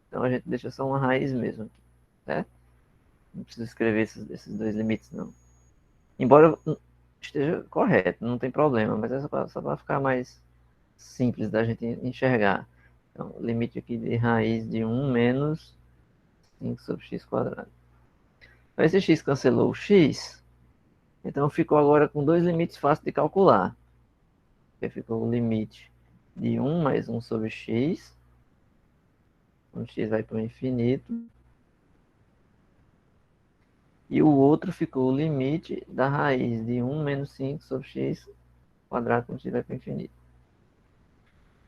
Então a gente deixa só uma raiz mesmo aqui, certo? Não precisa escrever esses dois limites, não. Embora esteja correto, não tem problema, mas é só para ficar mais simples da gente enxergar. Então, limite aqui de raiz de 1 menos 5 sobre x quadrado. Então, esse x cancelou o x, Então ficou agora com dois limites fáceis de calcular. Porque ficou o limite de 1 mais 1 sobre x, quando x vai para o infinito. E o outro ficou o limite da raiz de 1 menos 5 sobre x quadrado quando x vai para o infinito.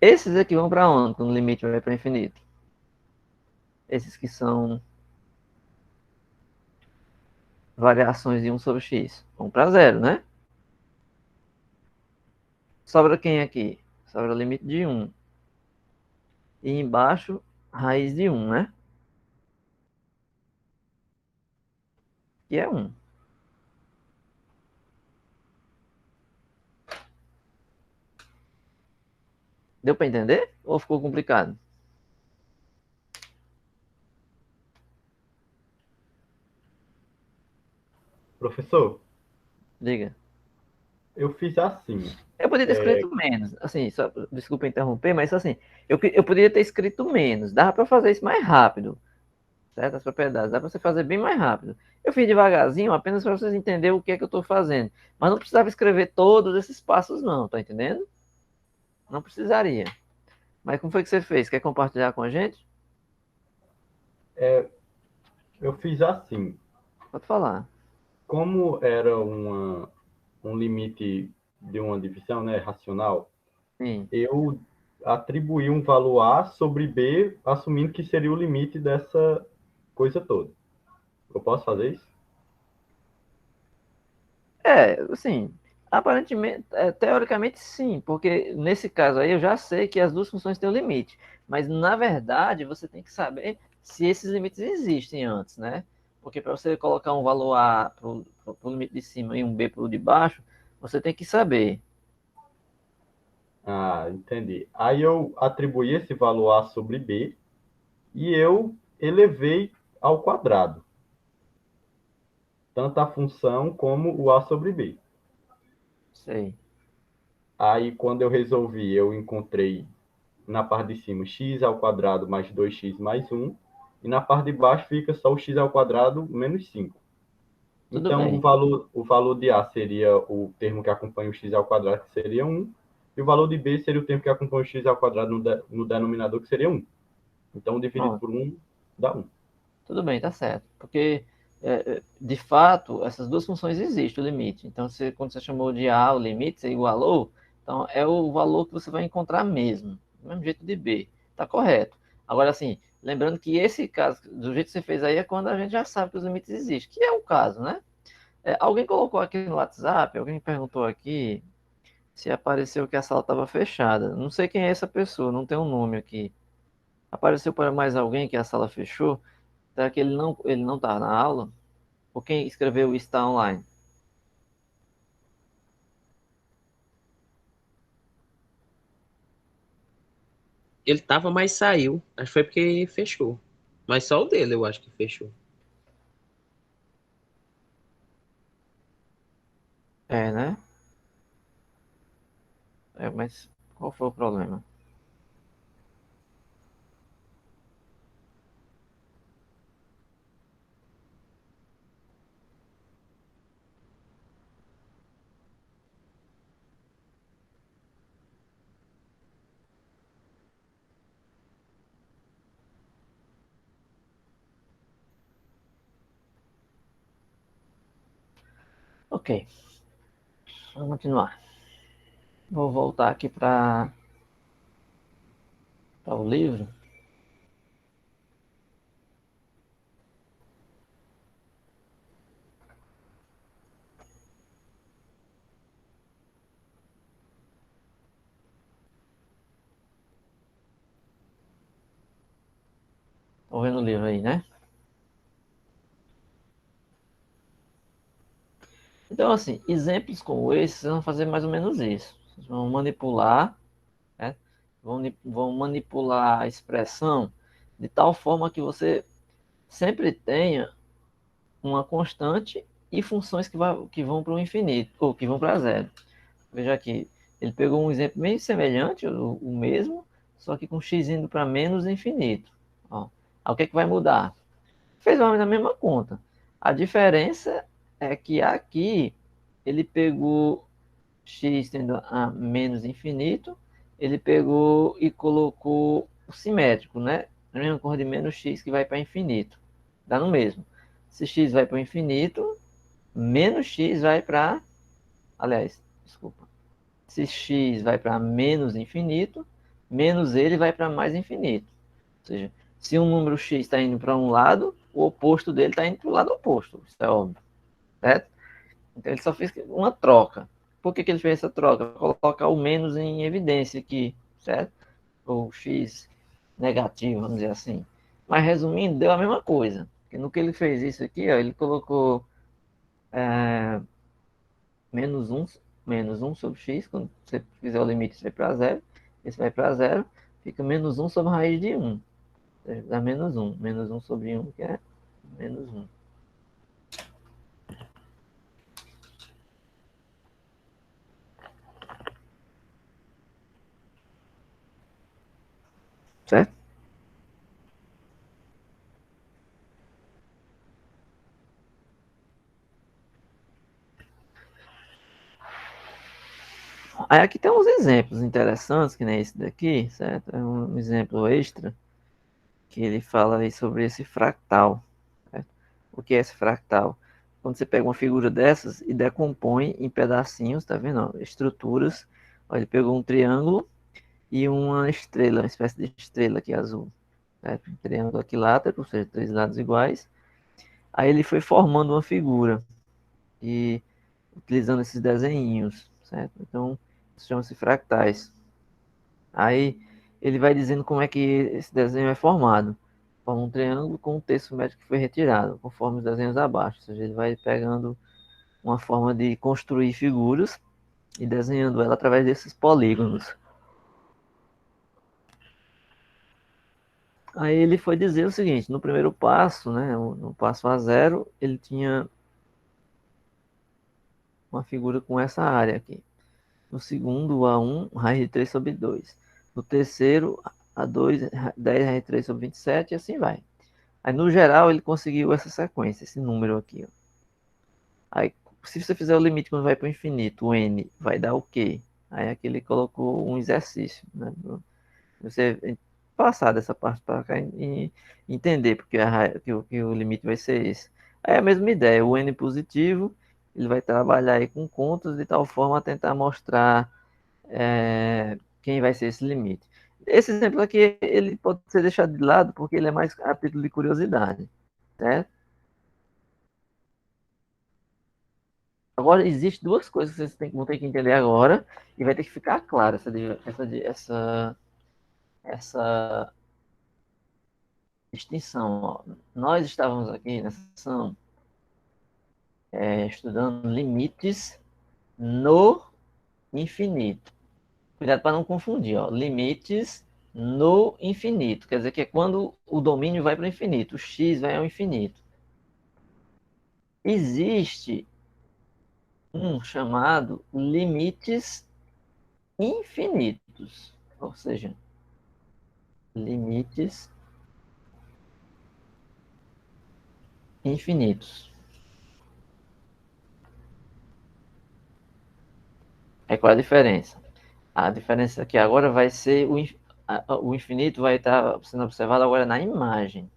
Esses aqui vão para onde quando o limite vai para o infinito? Esses que são variações de 1 sobre x. Vão para zero, né? Sobra quem aqui? Sobra o limite de 1. E embaixo, raiz de 1, né? Que é 1. Deu para entender? Ou ficou complicado? Professor, Diga. eu fiz assim. Eu poderia ter escrito menos. Assim, só, desculpa interromper, mas assim, eu poderia ter escrito menos. Dava para fazer isso mais rápido. Certo? As propriedades. Dá para você fazer bem mais rápido. Eu fiz devagarzinho, apenas para vocês entenderem o que é que eu estou fazendo. Mas não precisava escrever todos esses passos, não. Tá entendendo? Não precisaria. Mas como foi que você fez? Quer compartilhar com a gente? Eu fiz assim. Pode falar. Como era um limite de uma divisão, né, racional, Sim. eu atribuí um valor A sobre B, assumindo que seria o limite dessa coisa toda. Eu posso fazer isso? Assim, aparentemente, teoricamente sim, porque nesse caso aí eu já sei que as duas funções têm um limite, mas na verdade você tem que saber se esses limites existem antes, né? Porque para você colocar um valor A para o limite de cima e um B para o de baixo, você tem que saber. Ah, entendi. Aí eu atribuí esse valor A sobre B e eu elevei ao quadrado, tanto a função como o A sobre B. Sei. Aí, quando eu resolvi, eu encontrei na parte de cima x ao quadrado mais 2x mais 1, e na parte de baixo fica só o x ao quadrado menos 5. Tudo Então, bem. o valor de A seria o termo que acompanha o x ao quadrado, que seria 1, e o valor de B seria o termo que acompanha o x ao quadrado no denominador, que seria 1. Então, dividido Pronto. por 1 dá 1. Tudo bem, tá certo. Porque, de fato, essas duas funções existem, o limite. Então, quando você chamou de A, o limite, você igualou, então é o valor que você vai encontrar mesmo. Do mesmo jeito de B. Tá correto. Agora, assim, lembrando que esse caso, do jeito que você fez aí, é quando a gente já sabe que os limites existem, que é o caso, né? Alguém colocou aqui no WhatsApp, alguém perguntou aqui se apareceu que a sala estava fechada. Não sei quem é essa pessoa, não tem um nome aqui. Apareceu para mais alguém que a sala fechou? Será que ele não está na aula? Ou quem escreveu está online? Ele tava, mas saiu. Acho que foi porque fechou. Mas só o dele eu acho que fechou. Né? Mas qual foi o problema? Ok, vamos continuar. Vou voltar aqui para o livro. Estou vendo o livro aí, né? Então, assim, exemplos como esse, vocês vão fazer mais ou menos isso. Vocês vão manipular, né? Vão manipular a expressão de tal forma que você sempre tenha uma constante e funções que vão para o infinito, ou que vão para zero. Veja aqui, ele pegou um exemplo meio semelhante, o mesmo, só que com x indo para menos infinito. Ó, aí o que, é que vai mudar? Fez a mesma conta. A diferença é que aqui ele pegou x tendo a menos infinito, ele pegou e colocou o simétrico, né? A mesma cor de menos x que vai para infinito. Dá no mesmo. Se x vai para o infinito, menos x vai para... Aliás, desculpa. Se x vai para menos infinito, menos ele vai para mais infinito. Ou seja, se um número x está indo para um lado, o oposto dele está indo para o lado oposto. Isso é óbvio. Certo? Então ele só fez uma troca. Por que ele fez essa troca? Colocar o menos em evidência aqui, certo? Ou x negativo, vamos dizer assim. Mas resumindo, deu a mesma coisa. Porque no que ele fez isso aqui, ó, ele colocou menos 1 sobre x, quando você fizer o limite, isso vai para zero. Esse vai para zero, fica menos 1 sobre a raiz de 1. Dá menos 1. Menos 1 sobre 1, que é menos 1. Certo? Aí aqui tem uns exemplos interessantes, que nem esse daqui, certo? É um exemplo extra, que ele fala aí sobre esse fractal. Certo? O que é esse fractal? Quando você pega uma figura dessas e decompõe em pedacinhos, tá vendo? Estruturas. Ó, ele pegou um triângulo e uma estrela, uma espécie de estrela aqui azul. Certo? Um triângulo equilátero, ou seja, 3 lados iguais. Aí ele foi formando uma figura e utilizando esses desenhinhos, certo? Então, chama-se fractais. Aí ele vai dizendo como é que esse desenho é formado. Forma um triângulo com o texto métrico que foi retirado, conforme os desenhos abaixo. Ou seja, ele vai pegando uma forma de construir figuras e desenhando ela através desses polígonos. Aí ele foi dizer o seguinte, no primeiro passo, né, no passo A0, ele tinha uma figura com essa área aqui. No segundo, A1, raiz de 3 sobre 2. No terceiro, A2, 10 raiz de 3 sobre 27, e assim vai. Aí, no geral, ele conseguiu essa sequência, esse número aqui. Ó. Aí, se você fizer o limite quando vai para o infinito, o n vai dar o quê? Aí aqui ele colocou um exercício, né? Você passar dessa parte para cá e entender porque que o limite vai ser esse. Aí é a mesma ideia, o n positivo, ele vai trabalhar aí com contas de tal forma a tentar mostrar quem vai ser esse limite. Esse exemplo aqui, ele pode ser deixado de lado porque ele é mais a título de curiosidade, certo? Agora, existem duas coisas que vocês vão ter que entender agora e vai ter que ficar claro essa distinção. Ó. Nós estávamos aqui nessa sessão estudando limites no infinito. Cuidado para não confundir. Ó. Limites no infinito. Quer dizer que é quando o domínio vai para o infinito. O x vai ao infinito. Existe um chamado limites infinitos. Ou seja, limites infinitos. Qual é a diferença? A diferença aqui agora vai ser o infinito vai estar sendo observado agora na imagem.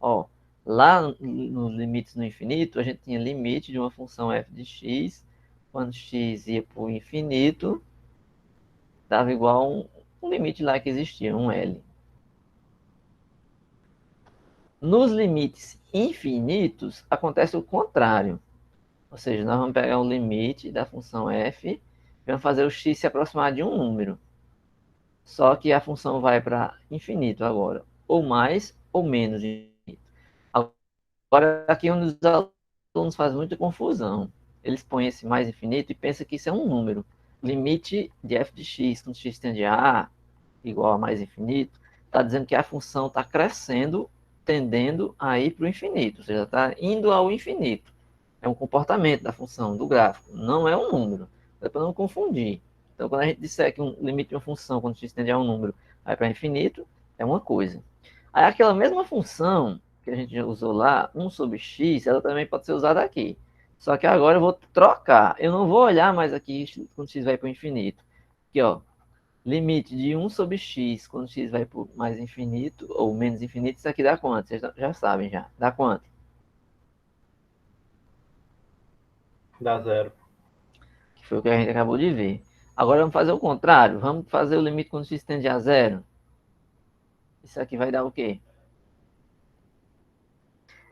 Ó, lá nos limites no infinito, a gente tinha limite de uma função f de x, quando x ia para o infinito, dava igual a um limite lá que existia, um L. Nos limites infinitos, acontece o contrário. Ou seja, nós vamos pegar um limite da função f e vamos fazer o x se aproximar de um número. Só que a função vai para infinito agora, ou mais ou menos infinito. Agora, aqui onde os alunos fazem muita confusão. Eles põem esse mais infinito e pensam que isso é um número. Limite de f de x, quando x tende a a igual a mais infinito, está dizendo que a função está crescendo, tendendo a ir para o infinito, ou seja, está indo ao infinito. É um comportamento da função, do gráfico, não é um número. É para não confundir. Então, quando a gente disser que um limite de uma função, quando x tende a um número, vai para infinito, é uma coisa. Aí, aquela mesma função que a gente usou lá, 1 sobre x, ela também pode ser usada aqui. Só que agora eu vou trocar. Eu não vou olhar mais aqui quando x vai para o infinito. Aqui, ó. Limite de 1 sobre x quando x vai para mais infinito ou menos infinito. Isso aqui dá quanto? Vocês já sabem já. Dá quanto? Dá zero. Que foi o que a gente acabou de ver. Agora vamos fazer o contrário. Vamos fazer o limite quando x tende a zero. Isso aqui vai dar o quê?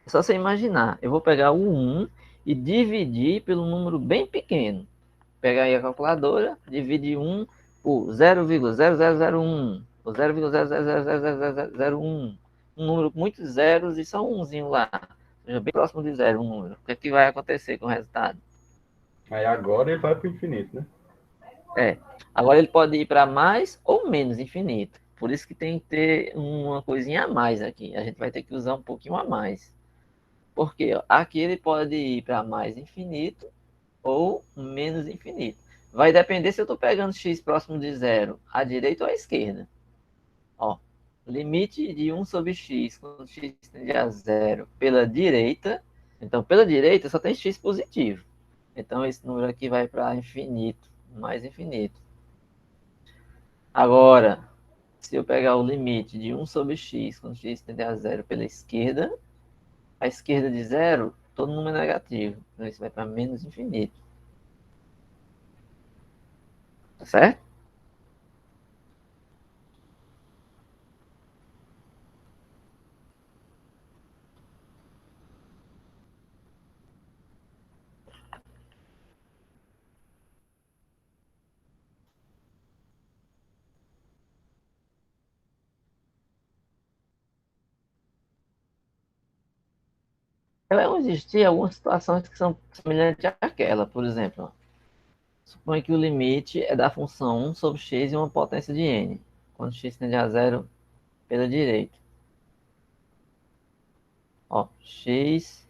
É só você imaginar. Eu vou pegar o 1 e dividir pelo número bem pequeno. Pegar aí a calculadora, divide 1 por 0,0001, ou 0,000001. Um número com muitos zeros e só um umzinho lá. Ou seja, bem próximo de zero, um número. O que é que vai acontecer com o resultado? Aí agora ele vai para o infinito, né? É. Agora ele pode ir para mais ou menos infinito. Por isso que tem que ter uma coisinha a mais aqui. A gente vai ter que usar um pouquinho a mais. Porque ó, aqui ele pode ir para mais infinito ou menos infinito. Vai depender se eu estou pegando x próximo de zero à direita ou à esquerda. Ó, limite de 1 sobre x quando x tende a zero pela direita. Então, pela direita só tem x positivo. Então, esse número aqui vai para infinito, mais infinito. Agora, se eu pegar o limite de 1 sobre x quando x tende a zero pela esquerda, a esquerda de zero, todo número é negativo. Então, isso vai para menos infinito. Tá certo? Vão existir algumas situações que são semelhantes àquela. Por exemplo, ó, suponha que o limite é da função 1 sobre x e uma potência de n, quando x tende a zero pela direita. Ó, x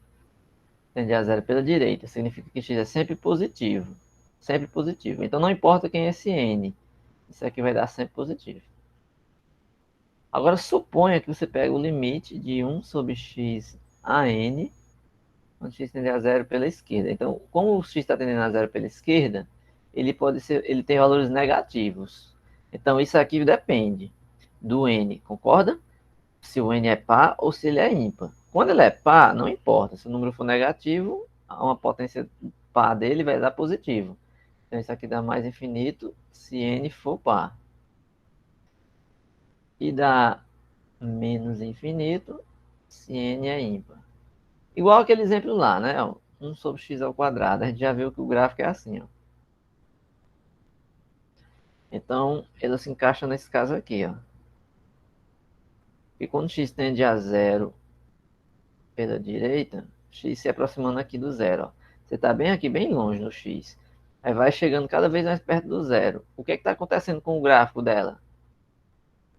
tende a zero pela direita, significa que x é sempre positivo. Sempre positivo. Então não importa quem é esse n, isso aqui vai dar sempre positivo. Agora suponha que você pega o limite de 1 sobre x a n, quando x tende a zero pela esquerda. Então, como o x está tendendo a zero pela esquerda, ele tem valores negativos. Então, isso aqui depende do n, concorda? Se o n é par ou se ele é ímpar. Quando ele é par, não importa. Se o número for negativo, uma potência par dele vai dar positivo. Então, isso aqui dá mais infinito se n for par. E dá menos infinito se n é ímpar. Igual aquele exemplo lá, né? 1 sobre x ao quadrado. A gente já viu que o gráfico é assim, ó. Então, ele se encaixa nesse caso aqui, ó. E quando x tende a zero pela direita, x se aproximando aqui do zero, ó. Você está bem aqui, bem longe no x. Aí vai chegando cada vez mais perto do zero. O que está acontecendo com o gráfico dela?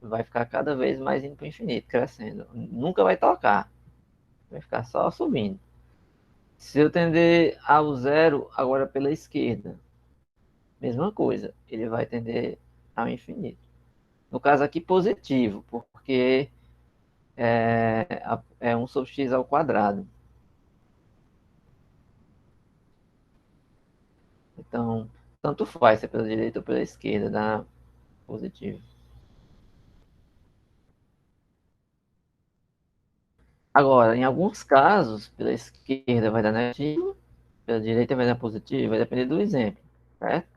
Vai ficar cada vez mais indo para o infinito, crescendo. Nunca vai tocar. Vai ficar só subindo. Se eu tender ao zero agora pela esquerda, mesma coisa, ele vai tender ao infinito. No caso aqui, positivo, porque é 1 sobre x ao quadrado. Então, tanto faz se é pela direita ou pela esquerda, dá positivo. Agora, em alguns casos, pela esquerda vai dar negativo, pela direita vai dar positivo, vai depender do exemplo, certo?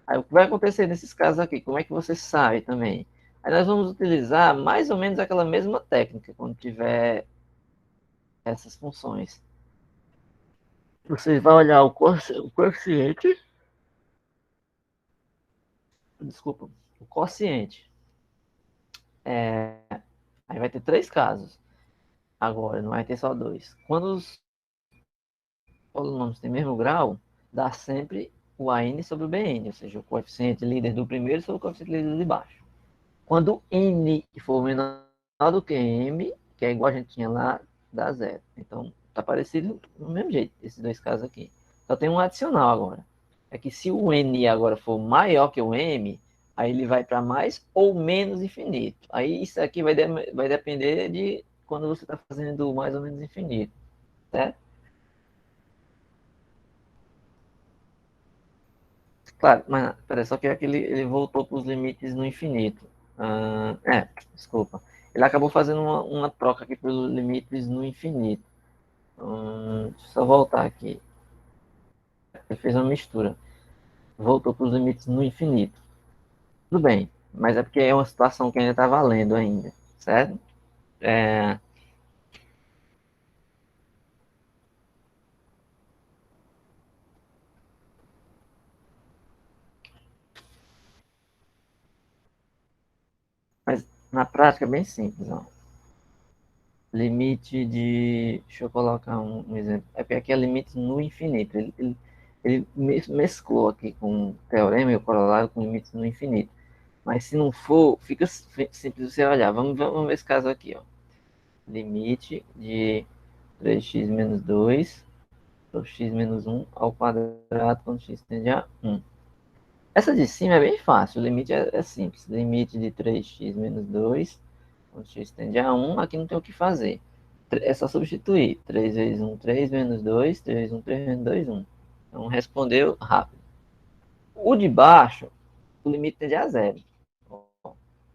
Aí o que vai acontecer nesses casos aqui? Como é que você sabe também? Aí nós vamos utilizar mais ou menos aquela mesma técnica quando tiver essas funções. Você vai olhar o coeficiente, desculpa, o quociente. Aí vai ter três casos. Agora, não vai ter só dois. Quando os polinômios têm mesmo grau, dá sempre o AN sobre o BN, ou seja, o coeficiente líder do primeiro sobre o coeficiente líder de baixo. Quando N for menor do que M, que é igual a gente tinha lá, dá zero. Então, tá parecido do mesmo jeito, esses dois casos aqui. Só tem um adicional agora. É que se o N agora for maior que o M, aí ele vai para mais ou menos infinito. Aí isso aqui vai depender de quando você está fazendo mais ou menos infinito, certo? Claro, mas peraí, só que aqui ele voltou para os limites no infinito. Desculpa. Ele acabou fazendo uma troca aqui pelos limites no infinito. Deixa eu só voltar aqui. Ele fez uma mistura. Voltou para os limites no infinito. Tudo bem, mas é porque é uma situação que ainda está valendo ainda, certo? É, mas na prática é bem simples, ó. Limite de. Deixa eu colocar um exemplo. É porque aqui é limite no infinito. Ele mesclou aqui com o teorema e o corolário com limites no infinito. Mas se não for, fica simples você olhar. Vamos ver esse caso aqui, ó. Limite de 3x menos 2 sobre x menos 1 ao quadrado quando x tende a 1. Essa de cima é bem fácil, o limite é simples. Limite de 3x menos 2, quando x tende a 1, aqui não tem o que fazer. É só substituir. 3 vezes 1, 3 menos 2, 3 vezes 1, 3 menos 2, 1. Então respondeu rápido. O de baixo, o limite tende a 0.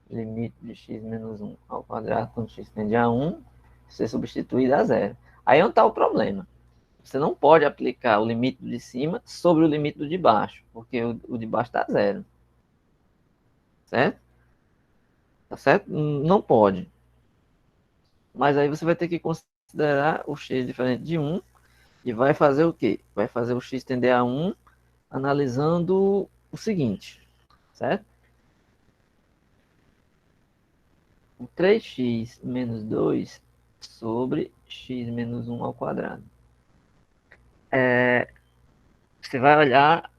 Limite de x menos 1 ao quadrado quando x tende a 1, você substitui dá 0. Aí onde está o problema? Você não pode aplicar o limite de cima sobre o limite do de baixo, porque o de baixo está 0. Certo? Tá certo? Não pode. Mas aí você vai ter que considerar o x diferente de 1 e vai fazer o quê? Vai fazer o x tender a 1 analisando o seguinte, certo? O 3x menos 2 sobre x menos 1 ao quadrado. Você vai olhar,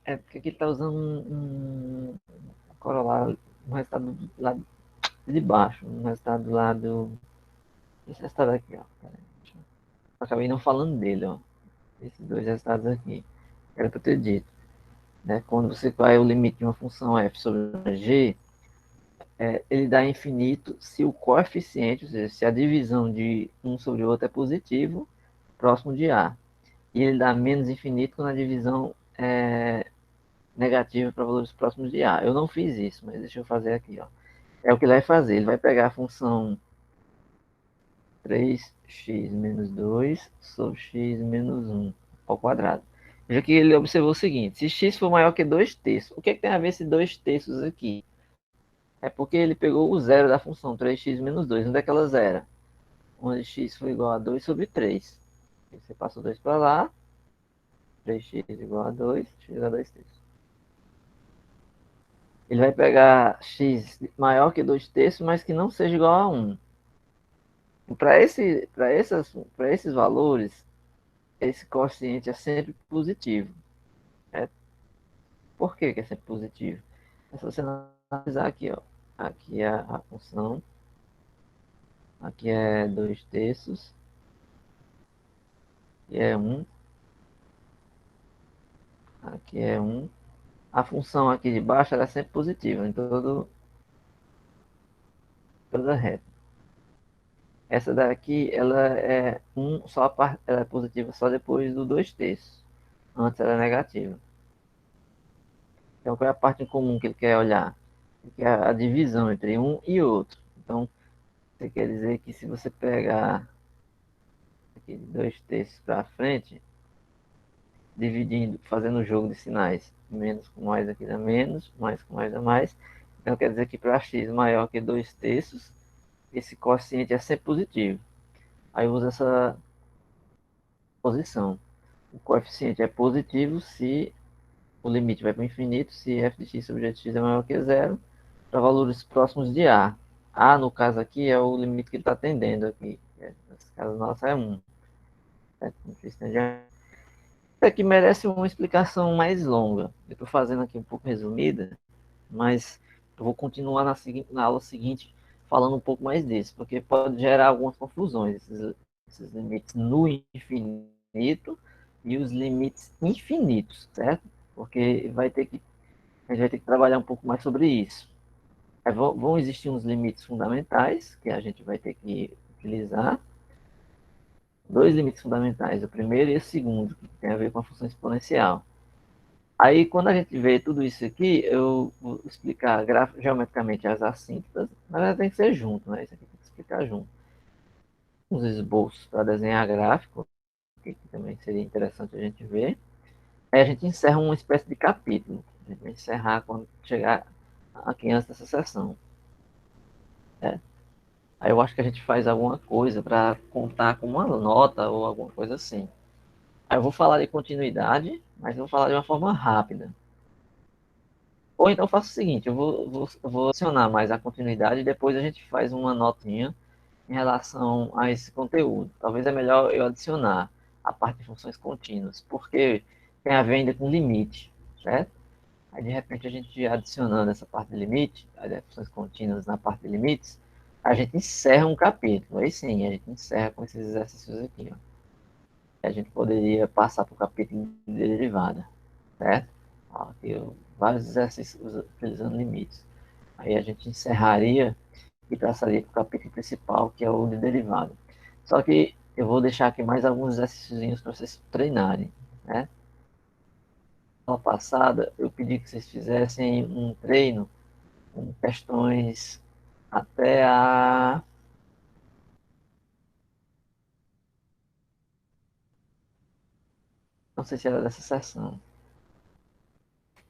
porque aqui está usando um corolário, um resultado do lado de baixo, um resultado do lado. Esse resultado aqui, ó. Acabei não falando dele, ó. Esses dois resultados aqui. Era para eu ter dito. Né? Quando você vai o limite de uma função f sobre g, ele dá infinito se o coeficiente, ou seja, se a divisão de um sobre o outro é positivo, próximo de a. E ele dá menos infinito quando a divisão é negativa para valores próximos de a. Eu não fiz isso, mas deixa eu fazer aqui. Ó. É o que ele vai fazer. Ele vai pegar a função 3x menos 2 sobre x menos 1 ao quadrado. Veja que ele observou o seguinte, se x for maior que 2 terços, o que, é que tem a ver esse 2 terços aqui? É porque ele pegou o zero da função 3x menos 2. Onde é que ela zera? Onde x foi igual a 2 sobre 3. Você passa o 2 para lá, 3x igual a 2, x a 2 terços. Ele vai pegar x maior que 2 terços, mas que não seja igual a 1. Para esses valores, esse quociente é sempre positivo. Né? Por que é sempre positivo? É só você analisar aqui, ó. Aqui é a função. Aqui é 2 terços. Aqui é 1. Aqui é 1. A função aqui de baixo ela é sempre positiva em toda reta. Essa daqui ela é ela é positiva só depois do 2 terços. Antes ela é negativa. Então qual é a parte em comum que ele quer olhar? Ele quer a divisão entre um e outro. Então, você quer dizer que se você pegar aqui de 2 terços para frente, dividindo, fazendo o jogo de sinais, menos com mais aqui dá menos, mais com mais dá mais. Então quer dizer que para x maior que 2 terços, esse quociente é sempre positivo. Aí usa essa posição. O coeficiente é positivo se o limite vai para o infinito, se f de x sobre g de x é maior que zero, para valores próximos de a. A, no caso aqui, é o limite que ele está atendendo aqui. Nesse caso nosso é 1. Isso aqui merece uma explicação mais longa. Eu estou fazendo aqui um pouco resumida, mas eu vou continuar na aula seguinte falando um pouco mais disso, porque pode gerar algumas confusões, esses limites no infinito e os limites infinitos, certo? Porque a gente vai ter que trabalhar um pouco mais sobre isso. Vão existir uns limites fundamentais que a gente vai ter que utilizar. Dois limites fundamentais, o primeiro e o segundo, que tem a ver com a função exponencial. Aí, quando a gente vê tudo isso aqui, eu vou explicar geometricamente as assíntotas. Na verdade, tem que ser junto, né? Isso aqui tem que explicar junto. Os esboços para desenhar gráfico, que também seria interessante a gente ver. Aí a gente encerra uma espécie de capítulo. A gente vai encerrar quando chegar aqui antes dessa sessão. Né? Aí eu acho que a gente faz alguma coisa para contar com uma nota ou alguma coisa assim. Aí eu vou falar de continuidade, mas vou falar de uma forma rápida. Ou então eu faço o seguinte, eu vou adicionar mais a continuidade e depois a gente faz uma notinha em relação a esse conteúdo. Talvez é melhor eu adicionar a parte de funções contínuas, porque tem a ver ainda com limite, certo? Aí de repente a gente adicionando essa parte de limite, as funções contínuas na parte de limites, a gente encerra um capítulo. Aí sim, a gente encerra com esses exercícios aqui, ó. A gente poderia passar para o capítulo de derivada, certo? Ó, aqui, vários exercícios utilizando limites. Aí a gente encerraria e passaria para o capítulo principal, que é o de derivada. Só que eu vou deixar aqui mais alguns exercícios para vocês treinarem, né? Na passada, eu pedi que vocês fizessem um treino com questões até a... Não sei se era dessa sessão.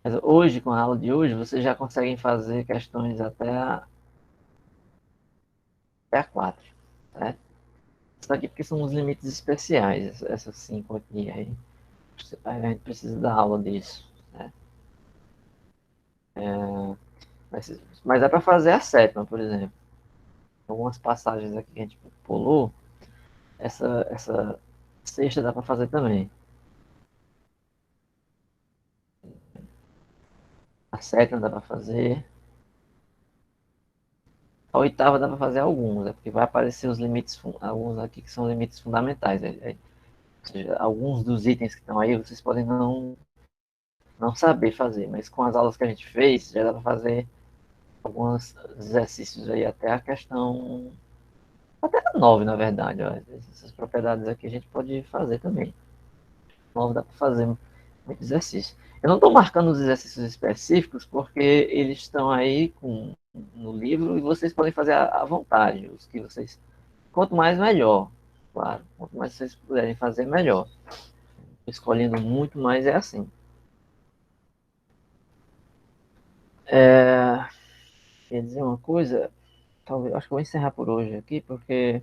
Mas hoje, com a aula de hoje, vocês já conseguem fazer questões até a 4, certo? Isso aqui porque são os limites especiais, essas 5 aqui. Aí a gente precisa da aula disso, né? Mas é para fazer a sétima, por exemplo. Algumas passagens aqui que a gente pulou, essa sexta dá para fazer também. A sétima dá para fazer. A oitava dá para fazer alguns, é porque vai aparecer os limites, alguns aqui que são limites fundamentais. Ou seja, alguns dos itens que estão aí vocês podem não saber fazer, mas com as aulas que a gente fez, já dá para fazer alguns exercícios aí até a questão. Até a 9, na verdade. Ó. Essas propriedades aqui a gente pode fazer também. 9 dá para fazer muito exercício. Eu não estou marcando os exercícios específicos porque eles estão aí no livro e vocês podem fazer à vontade. Os que vocês. Quanto mais, melhor. Claro. Quanto mais vocês puderem fazer, melhor. Escolhendo muito mais é assim. Quer dizer uma coisa? Talvez, acho que eu vou encerrar por hoje aqui, porque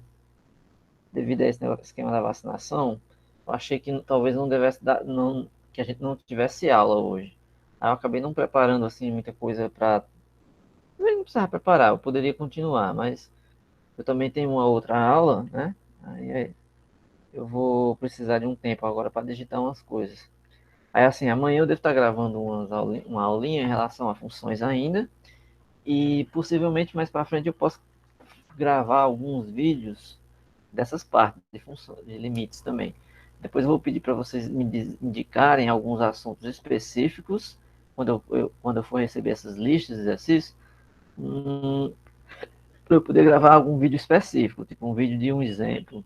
devido a esse esquema da vacinação, eu achei que talvez não devesse dar, não, que a gente não tivesse aula hoje. Aí eu acabei não preparando assim muita coisa para. Eu não precisava preparar, eu poderia continuar, mas eu também tenho uma outra aula, né? Aí eu vou precisar de um tempo agora para digitar umas coisas. Aí assim, amanhã eu devo estar gravando uma aulinha em relação a funções ainda, e possivelmente mais para frente eu posso gravar alguns vídeos dessas partes de funções, de limites também. Depois eu vou pedir para vocês me indicarem alguns assuntos específicos quando eu for receber essas listas de exercícios, para eu poder gravar algum vídeo específico, tipo um vídeo de um exemplo,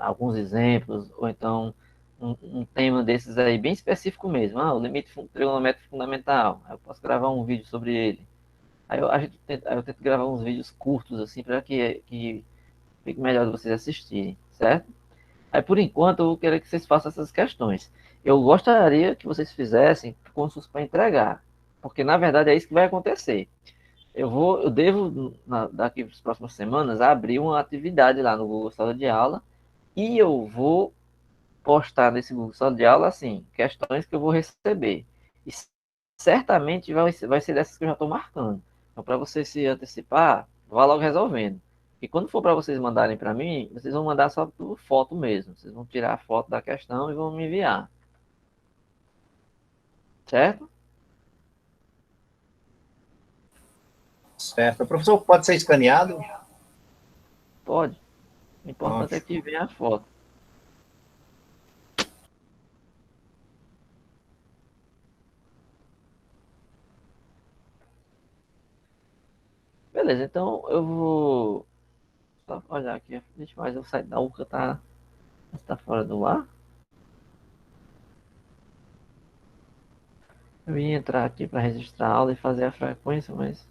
alguns exemplos, ou então um tema desses aí bem específico mesmo. O limite trigonométrico fundamental. Aí eu posso gravar um vídeo sobre ele. Aí eu tento gravar uns vídeos curtos assim para que fique melhor de vocês assistirem, certo? Aí, por enquanto, eu vou querer que vocês façam essas questões. Eu gostaria que vocês fizessem cursos para entregar, porque, na verdade, é isso que vai acontecer. Eu devo, daqui para as próximas semanas, abrir uma atividade lá no Google Sala de Aula e eu vou postar nesse Google Sala de Aula, assim, questões que eu vou receber. E certamente vai ser dessas que eu já estou marcando. Então, para você se antecipar, vá logo resolvendo. E quando for para vocês mandarem para mim, vocês vão mandar só por foto mesmo. Vocês vão tirar a foto da questão e vão me enviar. Certo? Certo. O professor pode ser escaneado? Pode. O importante é Ótimo. que venha a foto. Beleza, então eu vou só olhar aqui. Deixa eu mais o site da UCA tá fora do ar. Eu ia entrar aqui para registrar a aula e fazer a frequência, mas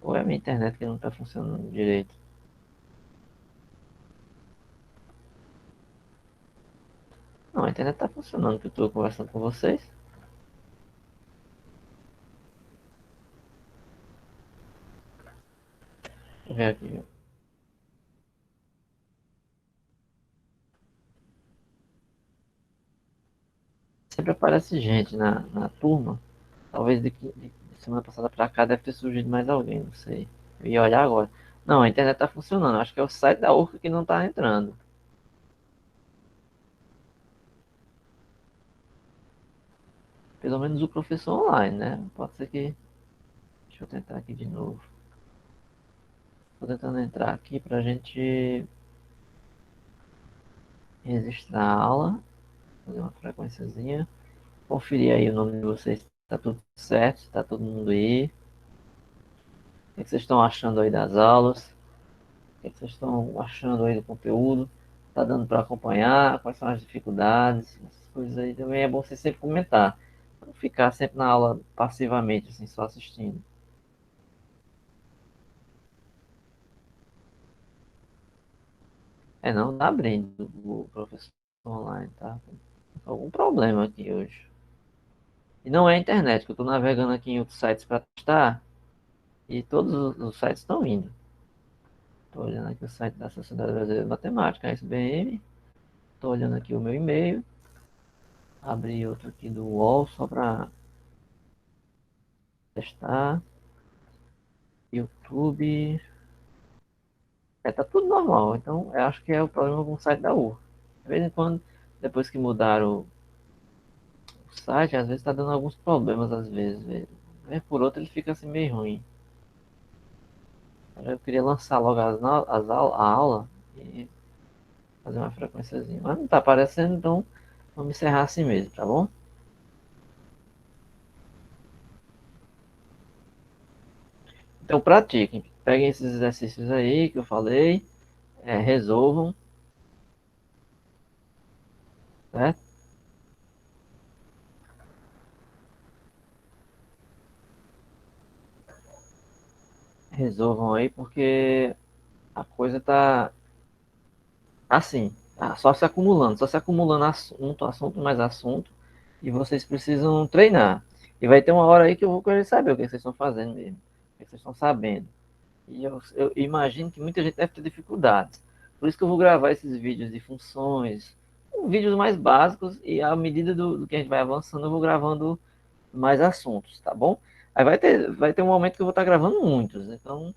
ou é a minha internet que não está funcionando direito. Não, a internet está funcionando, que eu estou conversando com vocês. Deixa eu ver aqui. Sempre aparece gente na turma. Talvez de semana passada para cá deve ter surgido mais alguém, não sei. Eu ia olhar agora. Não, a internet está funcionando. Acho que é o site da Urca que não está entrando. Pelo menos o professor online, né? Pode ser que. Deixa eu tentar aqui de novo. Estou tentando entrar aqui para a gente registrar a aula. Fazer uma frequenciazinha. Conferir aí o nome de vocês. Se tá tudo certo, se tá todo mundo aí. O que vocês estão achando aí das aulas? O que vocês estão achando aí do conteúdo? Tá dando para acompanhar? Quais são as dificuldades? Essas coisas aí também é bom você sempre comentar. Não ficar sempre na aula passivamente, assim, só assistindo. É, não tá abrindo o professor online, tá? Tem algum problema aqui hoje. E não é a internet, que eu tô navegando aqui em outros sites para testar e todos os sites estão indo. Tô olhando aqui o site da Sociedade Brasileira de Matemática, a SBM. Tô olhando aqui o meu e-mail. Abri outro aqui do UOL só para testar. YouTube. É, tá tudo normal. Então, eu acho que é o problema com o site da U. De vez em quando, depois que mudaram o site, às vezes tá dando alguns problemas, às vezes, velho. Mas por outro, ele fica assim meio ruim. Eu queria lançar logo a aula e fazer uma frequenciazinha. Mas não tá aparecendo, então vamos encerrar assim mesmo, tá bom? Então pratiquem. Peguem esses exercícios aí que eu falei, resolvam, certo? Resolvam aí porque a coisa tá assim, tá só se acumulando assunto mais assunto, e vocês precisam treinar. E vai ter uma hora aí que eu vou querer saber o que vocês estão fazendo mesmo, o que vocês estão sabendo. E eu imagino que muita gente deve ter dificuldades. Por isso que eu vou gravar esses vídeos de funções, vídeos mais básicos, e à medida do que a gente vai avançando, eu vou gravando mais assuntos, tá bom? Aí vai ter um momento que eu vou estar gravando muitos, então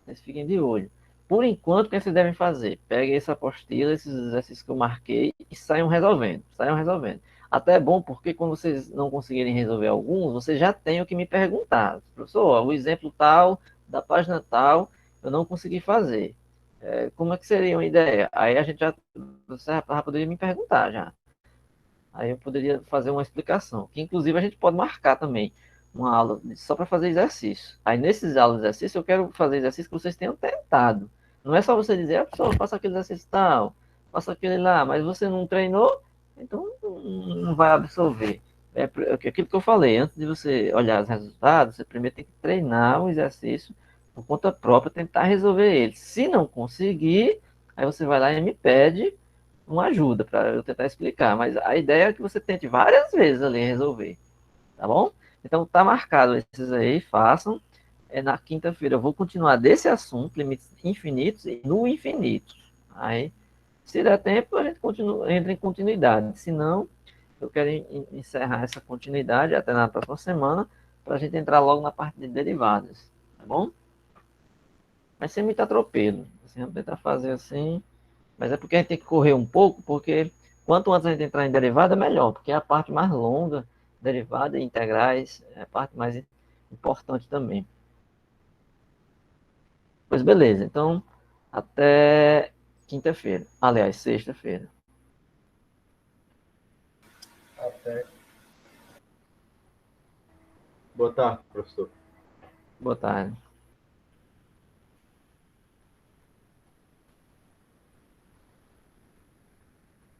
vocês fiquem de olho. Por enquanto, o que vocês devem fazer? Peguem essa apostila, esses exercícios que eu marquei e saiam resolvendo. Saiam resolvendo. Até é bom porque quando vocês não conseguirem resolver alguns, vocês já têm o que me perguntar. Professor, ó, o exemplo tal, da página tal, eu não consegui fazer. Como é que seria uma ideia? Aí a gente você já poderia me perguntar já. Aí eu poderia fazer uma explicação, que inclusive a gente pode marcar também uma aula só para fazer exercício. Aí nesses aulas de exercício eu quero fazer exercício que vocês tenham tentado. Não é só você dizer, pessoal, faça aquele exercício tal, faça aquele lá, mas você não treinou, então não vai absorver. Aquilo que eu falei, antes de você olhar os resultados, você primeiro tem que treinar o exercício por conta própria, tentar resolver ele. Se não conseguir, aí você vai lá e me pede uma ajuda para eu tentar explicar, mas a ideia é que você tente várias vezes ali resolver, tá bom? Então tá marcado esses aí, façam. Na quinta-feira eu vou continuar desse assunto, limites infinitos e no infinito. Aí, se der tempo, a gente entra em continuidade. Se não, eu quero encerrar essa continuidade até na próxima semana, para a gente entrar logo na parte de derivadas, tá bom? Mas sem muito atropelo. Assim, vamos tentar fazer assim. Mas é porque a gente tem que correr um pouco, porque quanto antes a gente entrar em derivada, melhor, porque é a parte mais longa, derivada e integrais, é a parte mais importante também. Pois beleza, então até quinta-feira. Aliás, sexta-feira. Até. Boa tarde, professor. Boa tarde.